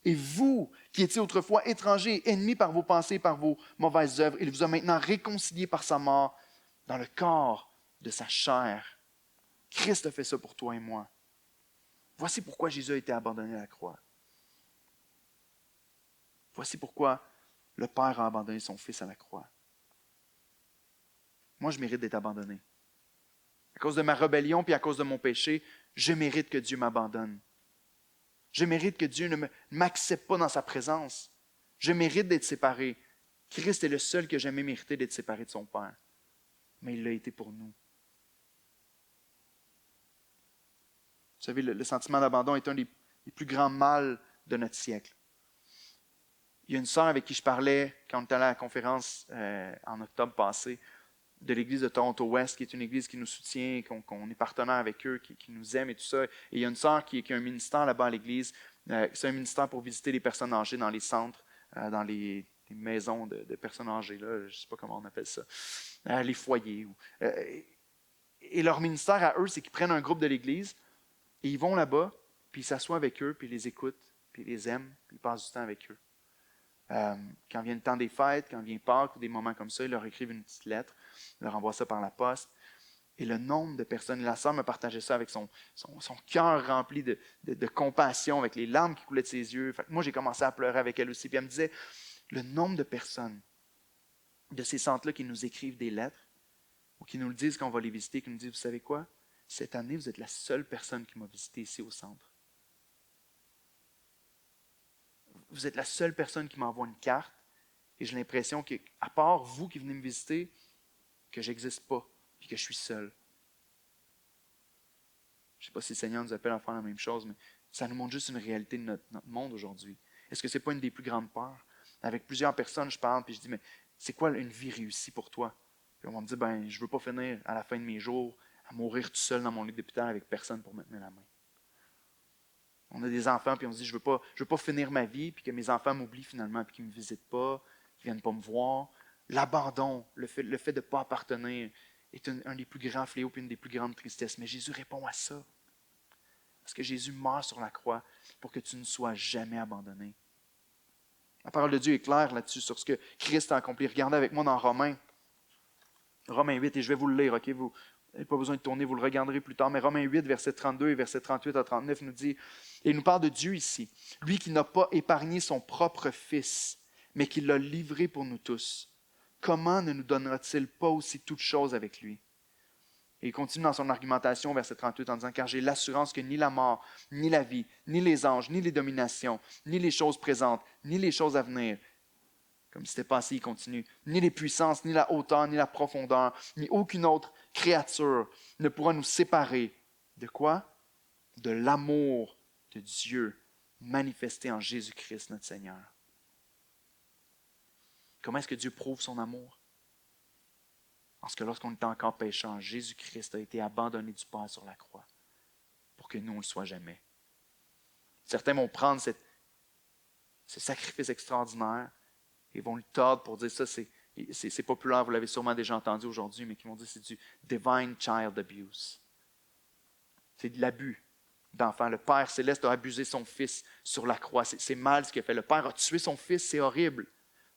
Et vous, qui étiez autrefois étrangers, ennemis par vos pensées, par vos mauvaises œuvres, il vous a maintenant réconciliés par sa mort dans le corps de sa chair. Christ a fait ça pour toi et moi. Voici pourquoi Jésus a été abandonné à la croix. Voici pourquoi le Père a abandonné son Fils à la croix. Moi, je mérite d'être abandonné. À cause de ma rébellion puis à cause de mon péché, je mérite que Dieu m'abandonne. Je mérite que Dieu ne m'accepte pas dans sa présence. Je mérite d'être séparé. Christ est le seul qui a jamais mérité d'être séparé de son Père. Mais il l'a été pour nous. Vous savez, le sentiment d'abandon est un des plus grands mâles de notre siècle. Il y a une sœur avec qui je parlais quand on était allé à la conférence en octobre passé de l'église de Toronto-Ouest, qui est une église qui nous soutient, qu'on est partenaire avec eux, qui nous aime et tout ça. Et il y a une sœur qui a un ministère là-bas à l'église. C'est un ministère pour visiter les personnes âgées dans les centres, dans les maisons de personnes âgées, là, je ne sais pas comment on appelle ça, les foyers. Et leur ministère à eux, c'est qu'ils prennent un groupe de l'église et ils vont là-bas, puis ils s'assoient avec eux, puis ils les écoutent, puis ils les aiment, puis ils passent du temps avec eux. Quand vient le temps des fêtes, quand vient Pâques ou des moments comme ça, ils leur écrivent une petite lettre, ils leur envoient ça par la poste. Et le nombre de personnes, la sœur me partageait ça avec son cœur rempli de compassion, avec les larmes qui coulaient de ses yeux. Fait que moi, j'ai commencé à pleurer avec elle aussi. Puis elle me disait, le nombre de personnes de ces centres-là qui nous écrivent des lettres ou qui nous le disent quand on va les visiter, qui nous disent, vous savez quoi, cette année, vous êtes la seule personne qui m'a visité ici au centre. Vous êtes la seule personne qui m'envoie une carte et j'ai l'impression qu'à part vous qui venez me visiter, que je n'existe pas et que je suis seul. Je ne sais pas si le Seigneur nous appelle à faire la même chose, mais ça nous montre juste une réalité de notre monde aujourd'hui. Est-ce que ce n'est pas une des plus grandes peurs? Avec plusieurs personnes, je parle et je dis, mais c'est quoi une vie réussie pour toi? Puis on va me dire, je ne veux pas finir à la fin de mes jours à mourir tout seul dans mon lit d'hôpital avec personne pour me tenir la main. On a des enfants, puis on se dit, je veux pas finir ma vie, puis que mes enfants m'oublient finalement, puis qu'ils ne me visitent pas, qu'ils ne viennent pas me voir. L'abandon, le fait de ne pas appartenir, est un des plus grands fléaux, puis une des plus grandes tristesses. Mais Jésus répond à ça. Parce que Jésus meurt sur la croix pour que tu ne sois jamais abandonné. La parole de Dieu est claire là-dessus, sur ce que Christ a accompli. Regardez avec moi dans Romains 8, et je vais vous le lire, ok? Vous n'avez pas besoin de tourner, vous le regarderez plus tard. Mais Romains 8, versets 32 et versets 38 à 39 nous dit, et il nous parle de Dieu ici, lui qui n'a pas épargné son propre Fils, mais qui l'a livré pour nous tous. Comment ne nous donnera-t-il pas aussi toutes choses avec lui? Et il continue dans son argumentation, verset 38, en disant, car j'ai l'assurance que ni la mort, ni la vie, ni les anges, ni les dominations, ni les choses présentes, ni les choses à venir, comme c'était passé, il continue, ni les puissances, ni la hauteur, ni la profondeur, ni aucune autre créature ne pourra nous séparer. De quoi? De l'amour de Dieu manifesté en Jésus-Christ, notre Seigneur. Comment est-ce que Dieu prouve son amour? Parce que lorsqu'on était encore pécheurs, Jésus-Christ a été abandonné du Père sur la croix pour que nous, on ne le soit jamais. Certains vont prendre ce sacrifice extraordinaire et vont le tordre pour dire ça, c'est populaire, vous l'avez sûrement déjà entendu aujourd'hui, mais qui vont dire que c'est du divine child abuse. C'est de l'abus d'enfant. Le Père céleste a abusé son Fils sur la croix. C'est mal ce qu'il a fait. Le Père a tué son Fils, c'est horrible.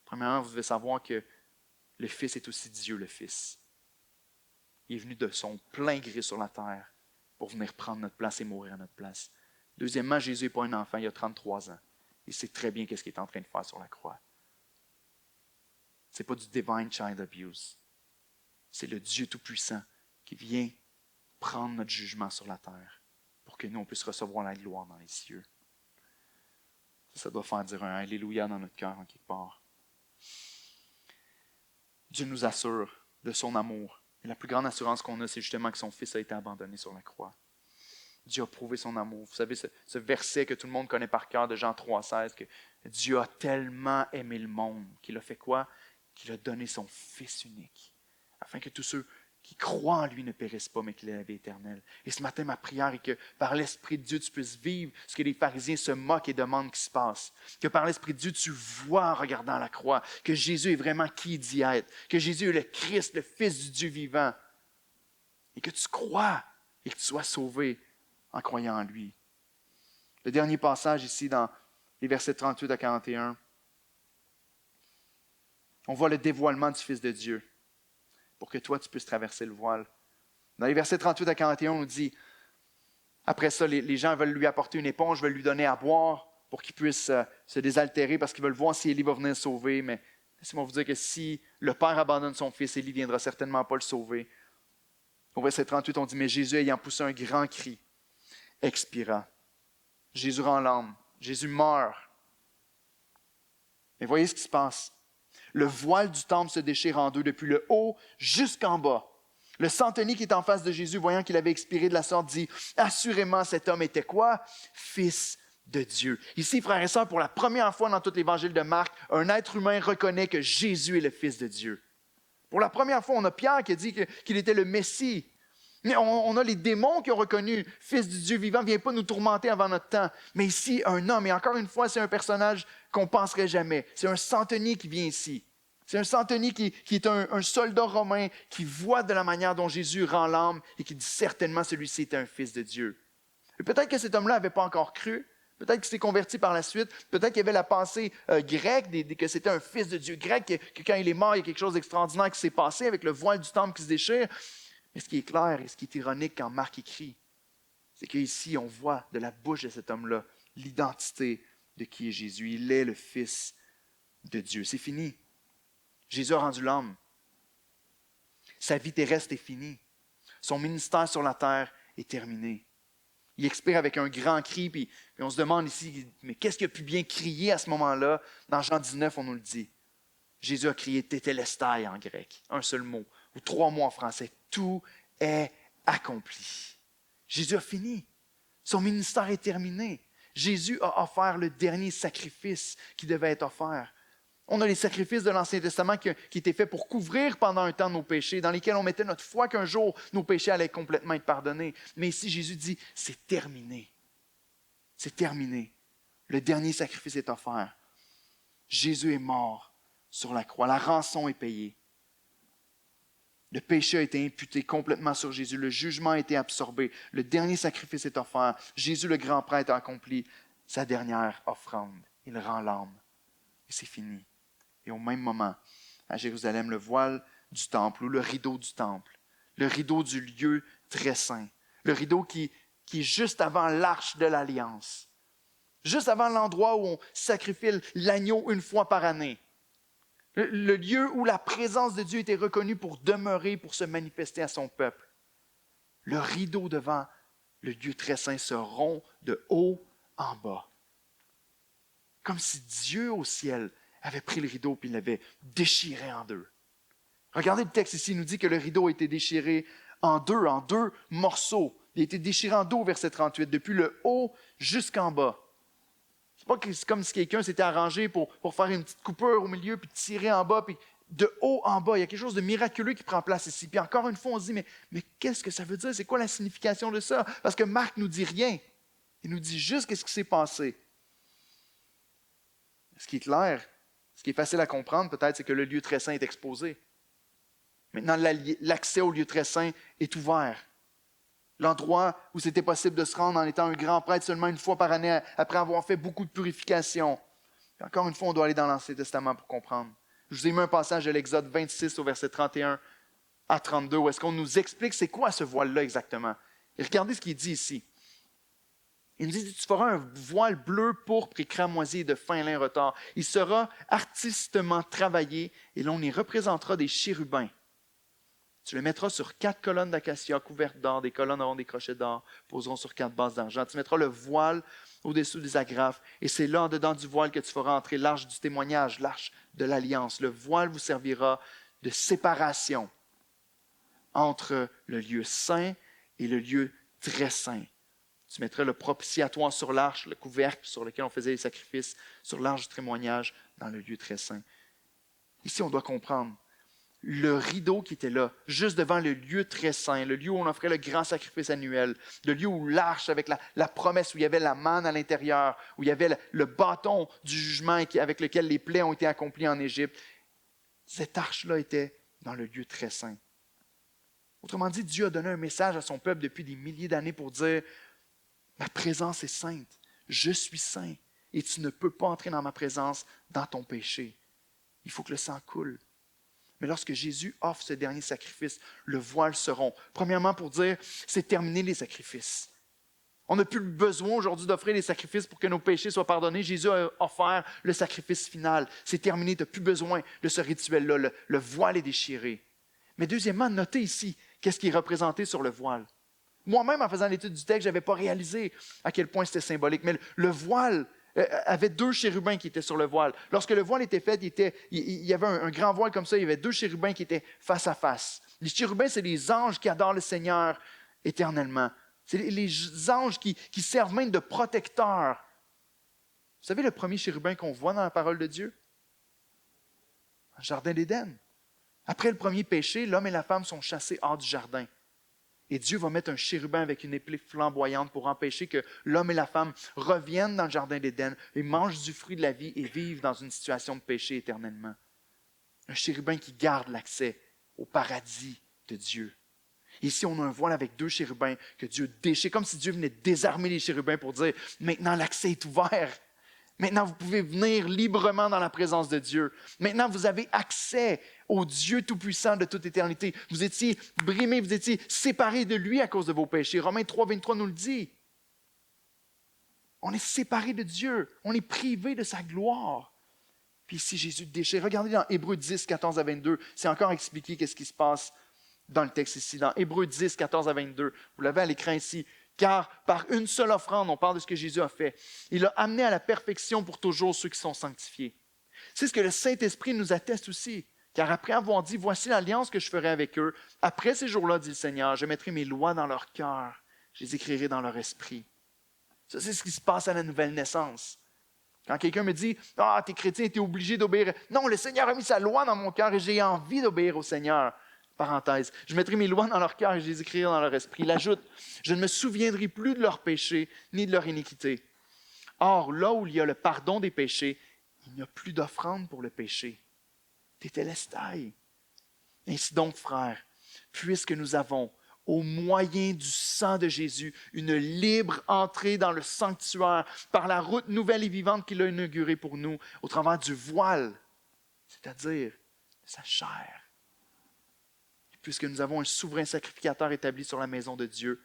Premièrement, vous devez savoir que le Fils est aussi Dieu, le Fils. Il est venu de son plein gré sur la terre pour venir prendre notre place et mourir à notre place. Deuxièmement, Jésus n'est pas un enfant, il a 33 ans. Il sait très bien ce qu'il est en train de faire sur la croix. Ce n'est pas du divine child abuse. C'est le Dieu Tout-Puissant qui vient prendre notre jugement sur la terre pour que nous, on puisse recevoir la gloire dans les cieux. Ça doit faire dire un Alléluia dans notre cœur en quelque part. Dieu nous assure de son amour. Et la plus grande assurance qu'on a, c'est justement que son Fils a été abandonné sur la croix. Dieu a prouvé son amour. Vous savez, ce verset que tout le monde connaît par cœur de Jean 3,16, que Dieu a tellement aimé le monde, qu'il a fait quoi? Qu'il a donné son Fils unique, afin que tous ceux qui croient en lui ne périssent pas, mais qu'il ait la vie éternelle. Et ce matin, ma prière est que par l'Esprit de Dieu, tu puisses vivre ce que les pharisiens se moquent et demandent qui se passe. Que par l'Esprit de Dieu, tu vois en regardant la croix que Jésus est vraiment qui il dit être, que Jésus est le Christ, le Fils du Dieu vivant, et que tu crois et que tu sois sauvé en croyant en lui. Le dernier passage ici dans les versets 38 à 41, on voit le dévoilement du Fils de Dieu pour que toi, tu puisses traverser le voile. Dans les versets 38 à 41, on nous dit, après ça, les gens veulent lui apporter une éponge, veulent lui donner à boire pour qu'il puisse se désaltérer parce qu'ils veulent voir si Élie va venir le sauver. Mais laissez-moi vous dire que si le Père abandonne son Fils, Élie ne viendra certainement pas le sauver. Au verset 38, on dit, mais Jésus, ayant poussé un grand cri, expira. Jésus rend l'âme. Jésus meurt. Et voyez ce qui se passe. Le voile du temple se déchire en deux, depuis le haut jusqu'en bas. Le centenier qui est en face de Jésus, voyant qu'il avait expiré de la sorte, dit, « Assurément, cet homme était quoi? Fils de Dieu. » Ici, frères et sœurs, pour la première fois dans tout l'évangile de Marc, un être humain reconnaît que Jésus est le Fils de Dieu. Pour la première fois, on a Pierre qui a dit qu'il était le Messie. Mais on a les démons qui ont reconnu, Fils du Dieu vivant, ne viens pas nous tourmenter avant notre temps. Mais ici, un homme, et encore une fois, c'est un personnage qu'on ne penserait jamais. C'est un centenier qui vient ici. C'est un centenier qui est un soldat romain qui voit de la manière dont Jésus rend l'âme et qui dit certainement celui-ci est un Fils de Dieu. Et peut-être que cet homme-là n'avait pas encore cru. Peut-être qu'il s'est converti par la suite. Peut-être qu'il y avait la pensée grecque que c'était un Fils de Dieu grec, que quand il est mort, il y a quelque chose d'extraordinaire qui s'est passé avec le voile du temple qui se déchire. Mais ce qui est clair et ce qui est ironique quand Marc écrit, c'est qu'ici, on voit de la bouche de cet homme-là l'identité de qui est Jésus. Il est le Fils de Dieu. C'est fini. Jésus a rendu l'homme. Sa vie terrestre est finie. Son ministère sur la terre est terminé. Il expire avec un grand cri, puis on se demande ici, mais qu'est-ce qu'il a pu bien crier à ce moment-là? Dans Jean 19, on nous le dit. Jésus a crié tétélestai en grec, un seul mot, ou 3 mots en français. Tout est accompli. Jésus a fini. Son ministère est terminé. Jésus a offert le dernier sacrifice qui devait être offert. On a les sacrifices de l'Ancien Testament qui étaient faits pour couvrir pendant un temps nos péchés, dans lesquels on mettait notre foi qu'un jour nos péchés allaient complètement être pardonnés. Mais ici, Jésus dit, c'est terminé. C'est terminé. Le dernier sacrifice est offert. Jésus est mort sur la croix. La rançon est payée. Le péché a été imputé complètement sur Jésus. Le jugement a été absorbé. Le dernier sacrifice est offert. Jésus, le grand prêtre, a accompli sa dernière offrande. Il rend l'âme. Et c'est fini. Et au même moment, à Jérusalem, le voile du temple ou le rideau du temple, le rideau du lieu très saint, le rideau qui est juste avant l'arche de l'Alliance, juste avant l'endroit où on sacrifie l'agneau une fois par année, le lieu où la présence de Dieu était reconnue pour demeurer, pour se manifester à son peuple. Le rideau devant le lieu très saint se rompt de haut en bas. Comme si Dieu au ciel avait pris le rideau et l'avait déchiré en deux. Regardez le texte ici, il nous dit que le rideau a été déchiré en deux morceaux. Il a été déchiré en deux au verset 38, depuis le haut jusqu'en bas. C'est comme si quelqu'un s'était arrangé pour faire une petite coupure au milieu, puis tirer en bas, puis de haut en bas. Il y a quelque chose de miraculeux qui prend place ici. Puis encore une fois, on se dit, mais qu'est-ce que ça veut dire? C'est quoi la signification de ça? Parce que Marc ne nous dit rien. Il nous dit juste ce qui s'est passé. Ce qui est clair, ce qui est facile à comprendre peut-être, c'est que le lieu très saint est exposé. Maintenant, l'accès au lieu très saint est ouvert. L'endroit où c'était possible de se rendre en étant un grand prêtre seulement une fois par année, après avoir fait beaucoup de purification. Et encore une fois, on doit aller dans l'Ancien Testament pour comprendre. Je vous ai mis un passage de l'Exode 26 au verset 31 à 32, où est-ce qu'on nous explique c'est quoi ce voile-là exactement. Et regardez ce qu'il dit ici. Il nous dit, tu feras un voile bleu, pourpre et cramoisi de fin lin retors. Il sera artistement travaillé et l'on y représentera des chérubins. Tu le mettras sur 4 colonnes d'acacia couvertes d'or, des colonnes auront des crochets d'or, poseront sur 4 bases d'argent. Tu mettras le voile au-dessous des agrafes et c'est là, en dedans du voile, que tu feras entrer l'arche du témoignage, l'arche de l'alliance. Le voile vous servira de séparation entre le lieu saint et le lieu très saint. Tu mettrais le propitiatoire sur l'arche, le couvercle sur lequel on faisait les sacrifices, sur l'arche du témoignage, dans le lieu très saint. Ici, on doit comprendre le rideau qui était là, juste devant le lieu très saint, le lieu où on offrait le grand sacrifice annuel, le lieu où l'arche avec la promesse, où il y avait la manne à l'intérieur, où il y avait le bâton du jugement avec lequel les plaies ont été accomplies en Égypte, cette arche-là était dans le lieu très saint. Autrement dit, Dieu a donné un message à son peuple depuis des milliers d'années pour dire « Ma présence est sainte, je suis saint, et tu ne peux pas entrer dans ma présence dans ton péché. Il faut que le sang coule. » Mais lorsque Jésus offre ce dernier sacrifice, le voile se rompt. Premièrement, pour dire, c'est terminé les sacrifices. On n'a plus besoin aujourd'hui d'offrir les sacrifices pour que nos péchés soient pardonnés. Jésus a offert le sacrifice final. C'est terminé, tu n'as plus besoin de ce rituel-là. Le voile est déchiré. Mais deuxièmement, notez ici, qu'est-ce qui est représenté sur le voile. Moi-même, en faisant l'étude du texte, je n'avais pas réalisé à quel point c'était symbolique. Mais le voile avait 2 chérubins qui étaient sur le voile. Lorsque le voile était fait, il y avait un grand voile comme ça, il y avait 2 chérubins qui étaient face à face. Les chérubins, c'est les anges qui adorent le Seigneur éternellement. C'est les anges qui servent même de protecteurs. Vous savez le premier chérubin qu'on voit dans la parole de Dieu? Dans le jardin d'Éden. Après le premier péché, l'homme et la femme sont chassés hors du jardin. Et Dieu va mettre un chérubin avec une épée flamboyante pour empêcher que l'homme et la femme reviennent dans le jardin d'Éden et mangent du fruit de la vie et vivent dans une situation de péché éternellement. Un chérubin qui garde l'accès au paradis de Dieu. Ici, on a un voile avec 2 chérubins que Dieu déchire, comme si Dieu venait désarmer les chérubins pour dire « Maintenant, l'accès est ouvert. Maintenant, vous pouvez venir librement dans la présence de Dieu. Maintenant, vous avez accès au Dieu Tout-Puissant de toute éternité. Vous étiez brimés, vous étiez séparés de lui à cause de vos péchés. Romains 3, 23 nous le dit. On est séparés de Dieu. On est privés de sa gloire. Puis ici, Jésus déchire. Regardez dans Hébreux 10, 14 à 22. C'est encore expliqué qu'est-ce qui se passe dans le texte ici. Dans Hébreux 10, 14 à 22. Vous l'avez à l'écran ici. Car par une seule offrande, on parle de ce que Jésus a fait, il a amené à la perfection pour toujours ceux qui sont sanctifiés. C'est ce que le Saint-Esprit nous atteste aussi. Car après avoir dit, voici l'alliance que je ferai avec eux, après ces jours-là, dit le Seigneur, je mettrai mes lois dans leur cœur, je les écrirai dans leur esprit. Ça, c'est ce qui se passe à la nouvelle naissance. Quand quelqu'un me dit, « Ah, t'es chrétien, t'es obligé d'obéir. » Non, le Seigneur a mis sa loi dans mon cœur et j'ai envie d'obéir au Seigneur. Parenthèse. Je mettrai mes lois dans leur cœur et je les écrirai dans leur esprit. Il ajoute, je ne me souviendrai plus de leurs péchés ni de leur iniquité. Or, là où il y a le pardon des péchés, il n'y a plus d'offrande pour le péché. Tétélestai. Ainsi donc, frères, puisque nous avons, au moyen du sang de Jésus, une libre entrée dans le sanctuaire par la route nouvelle et vivante qu'il a inaugurée pour nous, au travers du voile, c'est-à-dire de sa chair. Puisque nous avons un souverain sacrificateur établi sur la maison de Dieu,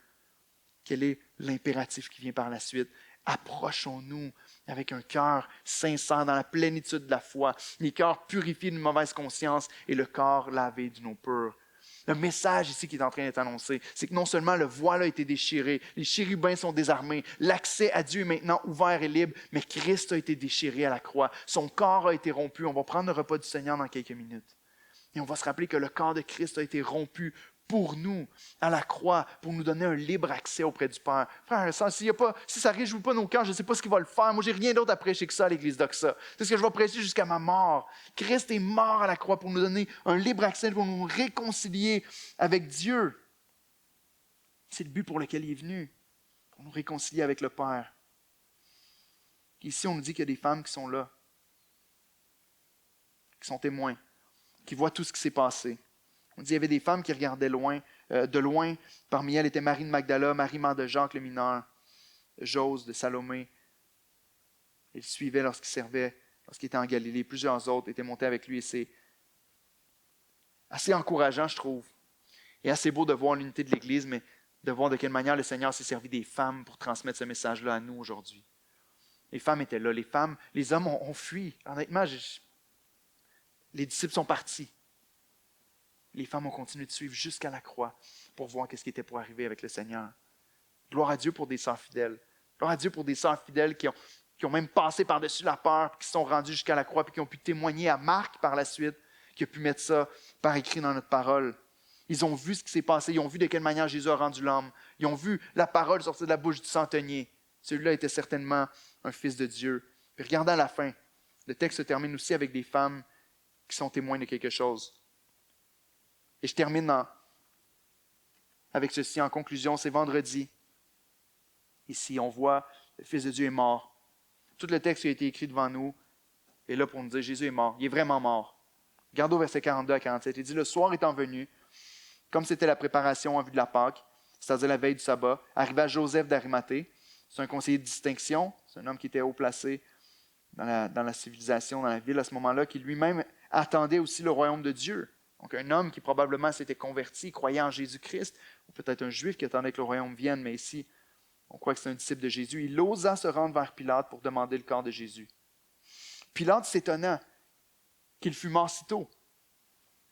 quel est l'impératif qui vient par la suite? Approchons-nous avec un cœur sincère dans la plénitude de la foi, les cœurs purifiés d'une mauvaise conscience et le corps lavé d'une eau pure. Le message ici qui est en train d'être annoncé, c'est que non seulement le voile a été déchiré, les chérubins sont désarmés, l'accès à Dieu est maintenant ouvert et libre, mais Christ a été déchiré à la croix, son corps a été rompu. On va prendre le repas du Seigneur dans quelques minutes. Et on va se rappeler que le corps de Christ a été rompu pour nous à la croix, pour nous donner un libre accès auprès du Père. Frère et sœur, si ça ne réjouit pas nos cœurs, je ne sais pas ce qu'il va le faire. Moi, je n'ai rien d'autre à prêcher que ça à l'Église d'Oxa. C'est ce que je vais prêcher jusqu'à ma mort. Christ est mort à la croix pour nous donner un libre accès, pour nous réconcilier avec Dieu. C'est le but pour lequel il est venu, pour nous réconcilier avec le Père. Ici, on nous dit qu'il y a des femmes qui sont là, qui sont témoins, qui voient tout ce qui s'est passé. On dit qu'il y avait des femmes qui regardaient de loin. Parmi elles étaient Marie de Magdala, Marie, mère de Jacques le mineur, Jose de Salomé. Elle suivait lorsqu'il était en Galilée. Plusieurs autres étaient montés avec lui et c'est assez encourageant, je trouve. Et assez beau de voir l'unité de l'Église, mais de voir de quelle manière le Seigneur s'est servi des femmes pour transmettre ce message-là à nous aujourd'hui. Les femmes étaient là. Les hommes ont fui. Honnêtement, les disciples sont partis. Les femmes ont continué de suivre jusqu'à la croix pour voir ce qui était pour arriver avec le Seigneur. Gloire à Dieu pour des sœurs fidèles. Gloire à Dieu pour des sœurs fidèles qui ont même passé par-dessus la peur, qui sont rendues jusqu'à la croix, puis qui ont pu témoigner à Marc par la suite, qui a pu mettre ça par écrit dans notre parole. Ils ont vu ce qui s'est passé, ils ont vu de quelle manière Jésus a rendu l'homme. Ils ont vu la parole sortir de la bouche du centenier. Celui-là était certainement un fils de Dieu. Puis regardez à la fin, le texte se termine aussi avec des femmes qui sont témoins de quelque chose. Et je termine avec ceci en conclusion, c'est vendredi. Ici, on voit le Fils de Dieu est mort. Tout le texte qui a été écrit devant nous est là pour nous dire Jésus est mort. Il est vraiment mort. Regardez au verset 42 à 47. Il dit, le soir étant venu, comme c'était la préparation en vue de la Pâque, c'est-à-dire la veille du sabbat, arriva Joseph d'Arimathée. C'est un conseiller de distinction. C'est un homme qui était haut placé dans la civilisation, dans la ville à ce moment-là, qui lui-même attendait aussi le royaume de Dieu. Donc un homme qui probablement s'était converti, croyait en Jésus-Christ, ou peut-être un juif qui attendait que le royaume vienne, mais ici, on croit que c'est un disciple de Jésus. Il osa se rendre vers Pilate pour demander le corps de Jésus. Pilate s'étonna qu'il fût mort si tôt.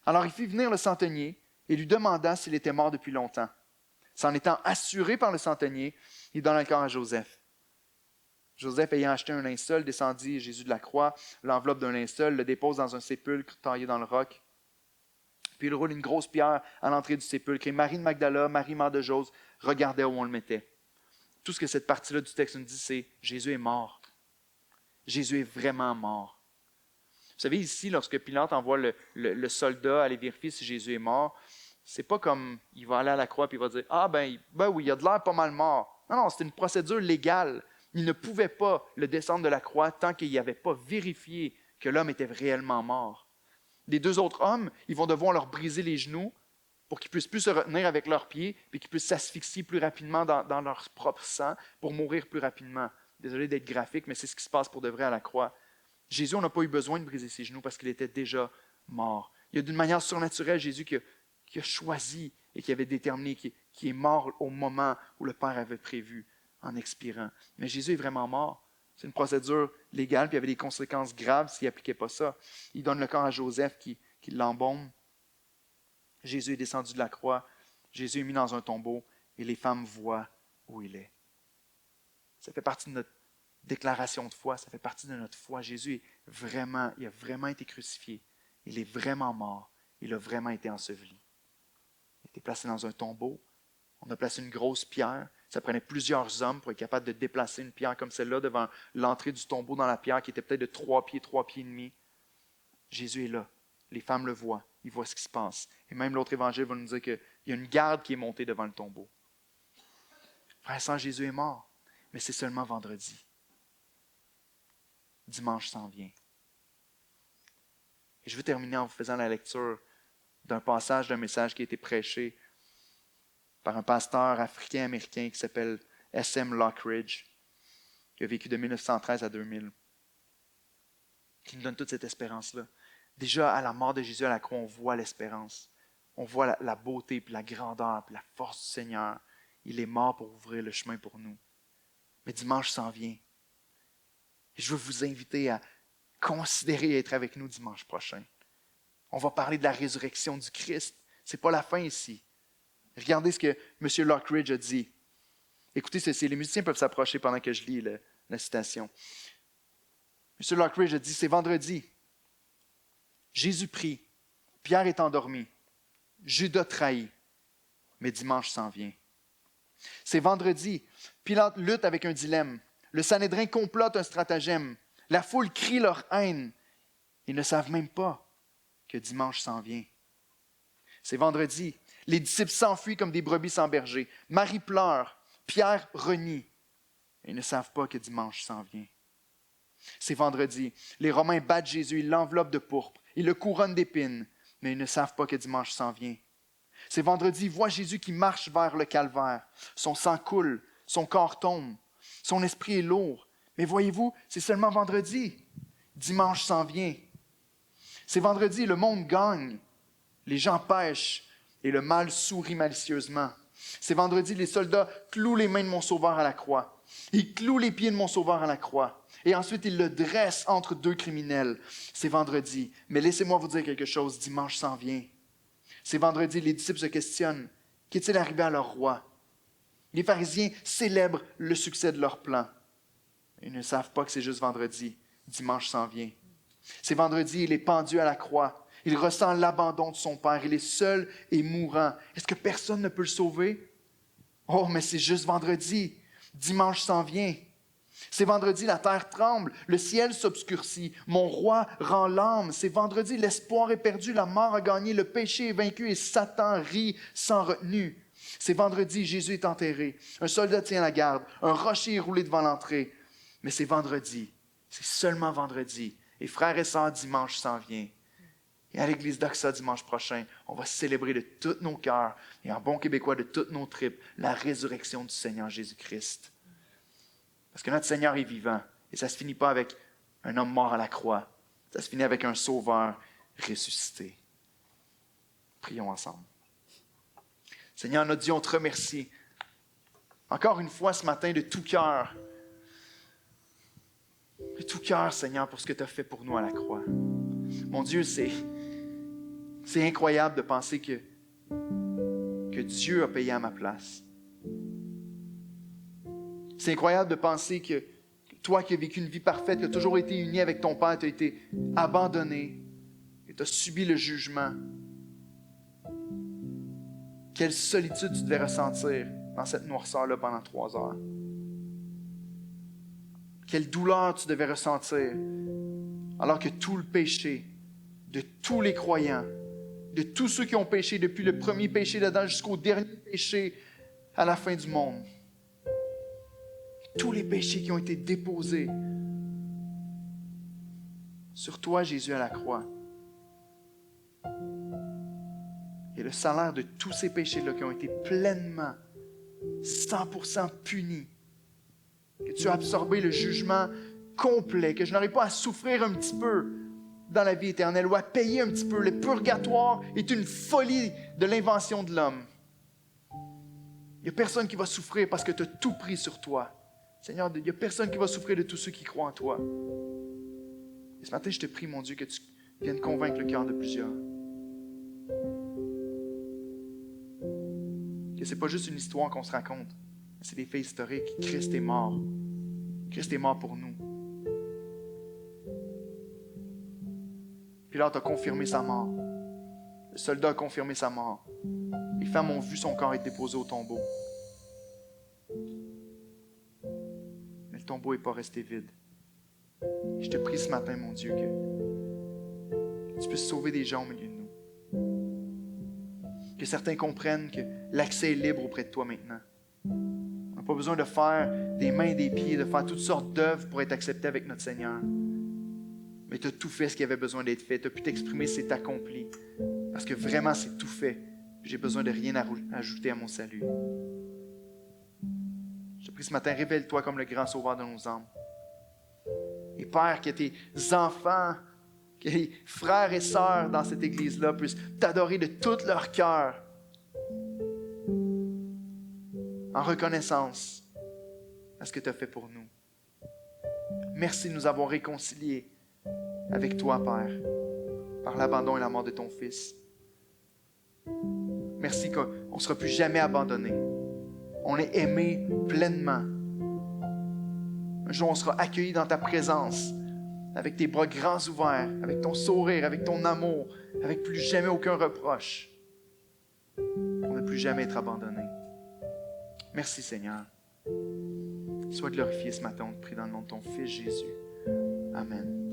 Alors il fit venir le centenier et lui demanda s'il était mort depuis longtemps. S'en étant assuré par le centenier, il donna le corps à Joseph. Joseph, ayant acheté un linceul, descendit Jésus de la croix, l'enveloppe d'un linceul, le dépose dans un sépulcre taillé dans le roc. Puis il roule une grosse pierre à l'entrée du sépulcre. Et Marie de Magdala, Marie, mère de Jose, regardaient où on le mettait. Tout ce que cette partie-là du texte nous dit, c'est Jésus est mort. Jésus est vraiment mort. Vous savez, ici, lorsque Pilate envoie le soldat aller vérifier si Jésus est mort, c'est pas comme il va aller à la croix et il va dire « Ah ben oui, il a de l'air pas mal mort. » Non, c'est une procédure légale. Il ne pouvait pas le descendre de la croix tant qu'il n'avait pas vérifié que l'homme était réellement mort. Les deux autres hommes, ils vont devoir leur briser les genoux pour qu'ils ne puissent plus se retenir avec leurs pieds et qu'ils puissent s'asphyxier plus rapidement dans leur propre sang pour mourir plus rapidement. Désolé d'être graphique, mais c'est ce qui se passe pour de vrai à la croix. Jésus, on n'a pas eu besoin de briser ses genoux parce qu'il était déjà mort. Il y a d'une manière surnaturelle Jésus qui a choisi et qui avait déterminé, qui est mort au moment où le Père avait prévu en expirant. Mais Jésus est vraiment mort. C'est une procédure légale, puis il y avait des conséquences graves s'il n'appliquait pas ça. Il donne le corps à Joseph qui l'embaume. Jésus est descendu de la croix. Jésus est mis dans un tombeau et les femmes voient où il est. Ça fait partie de notre déclaration de foi, ça fait partie de notre foi. Jésus il a vraiment été crucifié. Il est vraiment mort. Il a vraiment été enseveli. Il a été placé dans un tombeau. On a placé une grosse pierre. Ça prenait plusieurs hommes pour être capable de déplacer une pierre comme celle-là devant l'entrée du tombeau dans la pierre qui était peut-être de 3 pieds et demi. Jésus est là. Les femmes le voient. Ils voient ce qui se passe. Et même l'autre évangile va nous dire qu'il y a une garde qui est montée devant le tombeau. Frère et sœurs, Jésus est mort. Mais c'est seulement vendredi. Dimanche s'en vient. Et je veux terminer en vous faisant la lecture d'un passage d'un message qui a été prêché par un pasteur africain-américain qui s'appelle S.M. Lockridge, qui a vécu de 1913 à 2000, qui nous donne toute cette espérance-là. Déjà, à la mort de Jésus à la croix, on voit l'espérance. On voit la beauté, puis la grandeur, puis la force du Seigneur. Il est mort pour ouvrir le chemin pour nous. Mais dimanche s'en vient. Et je veux vous inviter à considérer être avec nous dimanche prochain. On va parler de la résurrection du Christ. Ce n'est pas la fin ici. Regardez ce que M. Lockridge a dit. Écoutez ceci, les musiciens peuvent s'approcher pendant que je lis la citation. M. Lockridge a dit, c'est vendredi. Jésus prie. Pierre est endormi. Judas trahi. Mais dimanche s'en vient. C'est vendredi. Pilate lutte avec un dilemme. Le Sanhédrin complote un stratagème. La foule crie leur haine. Ils ne savent même pas que dimanche s'en vient. C'est vendredi. Les disciples s'enfuient comme des brebis sans berger. Marie pleure. Pierre renie. Ils ne savent pas que dimanche s'en vient. C'est vendredi. Les Romains battent Jésus. Ils l'enveloppent de pourpre. Ils le couronnent d'épines. Mais ils ne savent pas que dimanche s'en vient. C'est vendredi. Ils voient Jésus qui marche vers le calvaire. Son sang coule. Son corps tombe. Son esprit est lourd. Mais voyez-vous, c'est seulement vendredi. Dimanche s'en vient. C'est vendredi. Le monde gagne. Les gens pêchent. Et le mal sourit malicieusement. C'est vendredi, les soldats clouent les mains de mon sauveur à la croix. Ils clouent les pieds de mon sauveur à la croix. Et ensuite, ils le dressent entre deux criminels. C'est vendredi. Mais laissez-moi vous dire quelque chose, dimanche s'en vient. C'est vendredi, les disciples se questionnent. Qu'est-il arrivé à leur roi? Les pharisiens célèbrent le succès de leur plan. Ils ne savent pas que c'est juste vendredi. Dimanche s'en vient. C'est vendredi, il est pendu à la croix. Il ressent l'abandon de son Père. Il est seul et mourant. Est-ce que personne ne peut le sauver? Oh, mais c'est juste vendredi. Dimanche s'en vient. C'est vendredi, la terre tremble, le ciel s'obscurcit, mon roi rend l'âme. C'est vendredi, l'espoir est perdu, la mort a gagné, le péché est vaincu et Satan rit sans retenue. C'est vendredi, Jésus est enterré, un soldat tient la garde, un rocher est roulé devant l'entrée. Mais c'est vendredi, c'est seulement vendredi. Et frères et sœurs, dimanche s'en vient. Et à l'église d'Oxa dimanche prochain, on va célébrer de tous nos cœurs et en bon québécois de toutes nos tripes la résurrection du Seigneur Jésus-Christ. Parce que notre Seigneur est vivant et ça ne se finit pas avec un homme mort à la croix. Ça se finit avec un sauveur ressuscité. Prions ensemble. Seigneur, notre Dieu, on te remercie. Encore une fois ce matin, de tout cœur. De tout cœur, Seigneur, pour ce que tu as fait pour nous à la croix. Mon Dieu, c'est incroyable de penser que Dieu a payé à ma place. C'est incroyable de penser que toi qui as vécu une vie parfaite, qui as toujours été uni avec ton Père, tu as été abandonné et tu as subi le jugement. Quelle solitude tu devais ressentir dans cette noirceur-là pendant 3 heures. Quelle douleur tu devais ressentir alors que tout le péché de tous les croyants, de tous ceux qui ont péché depuis le premier péché d'Adam jusqu'au dernier péché à la fin du monde, tous les péchés qui ont été déposés sur toi, Jésus, à la croix. Et le salaire de tous ces péchés-là qui ont été pleinement, 100% punis, que tu as absorbé le jugement complet, que je n'aurai pas à souffrir un petit peu dans la vie éternelle ou à payer un petit peu. Le purgatoire est une folie de l'invention de l'homme. Il n'y a personne qui va souffrir parce que tu as tout pris sur toi. Seigneur, il n'y a personne qui va souffrir de tous ceux qui croient en toi. Et ce matin, je te prie, mon Dieu, que tu viennes convaincre le cœur de plusieurs. Que ce n'est pas juste une histoire qu'on se raconte. C'est des faits historiques. Christ est mort. Christ est mort pour nous. Pilate a confirmé sa mort. Le soldat a confirmé sa mort. Les femmes ont vu son corps être déposé au tombeau. Mais le tombeau n'est pas resté vide. Et je te prie ce matin, mon Dieu, que tu puisses sauver des gens au milieu de nous. Que certains comprennent que l'accès est libre auprès de toi maintenant. On n'a pas besoin de faire des mains et des pieds, de faire toutes sortes d'œuvres pour être accepté avec notre Seigneur. Mais tu as tout fait ce qui avait besoin d'être fait. Tu as pu t'exprimer, c'est accompli. Parce que vraiment, c'est tout fait. J'ai besoin de rien ajouter à mon salut. Je te prie ce matin, révèle-toi comme le grand sauveur de nos âmes. Et Père, que tes enfants, que les frères et sœurs dans cette église-là puissent t'adorer de tout leur cœur. En reconnaissance à ce que tu as fait pour nous. Merci de nous avoir réconciliés avec toi, Père, par l'abandon et la mort de ton Fils. Merci qu'on ne sera plus jamais abandonné. On est aimé pleinement. Un jour, on sera accueilli dans ta présence, avec tes bras grands ouverts, avec ton sourire, avec ton amour, avec plus jamais aucun reproche. Pour ne plus jamais être abandonné. Merci, Seigneur. Sois glorifié ce matin, on te prie dans le nom de ton Fils Jésus. Amen.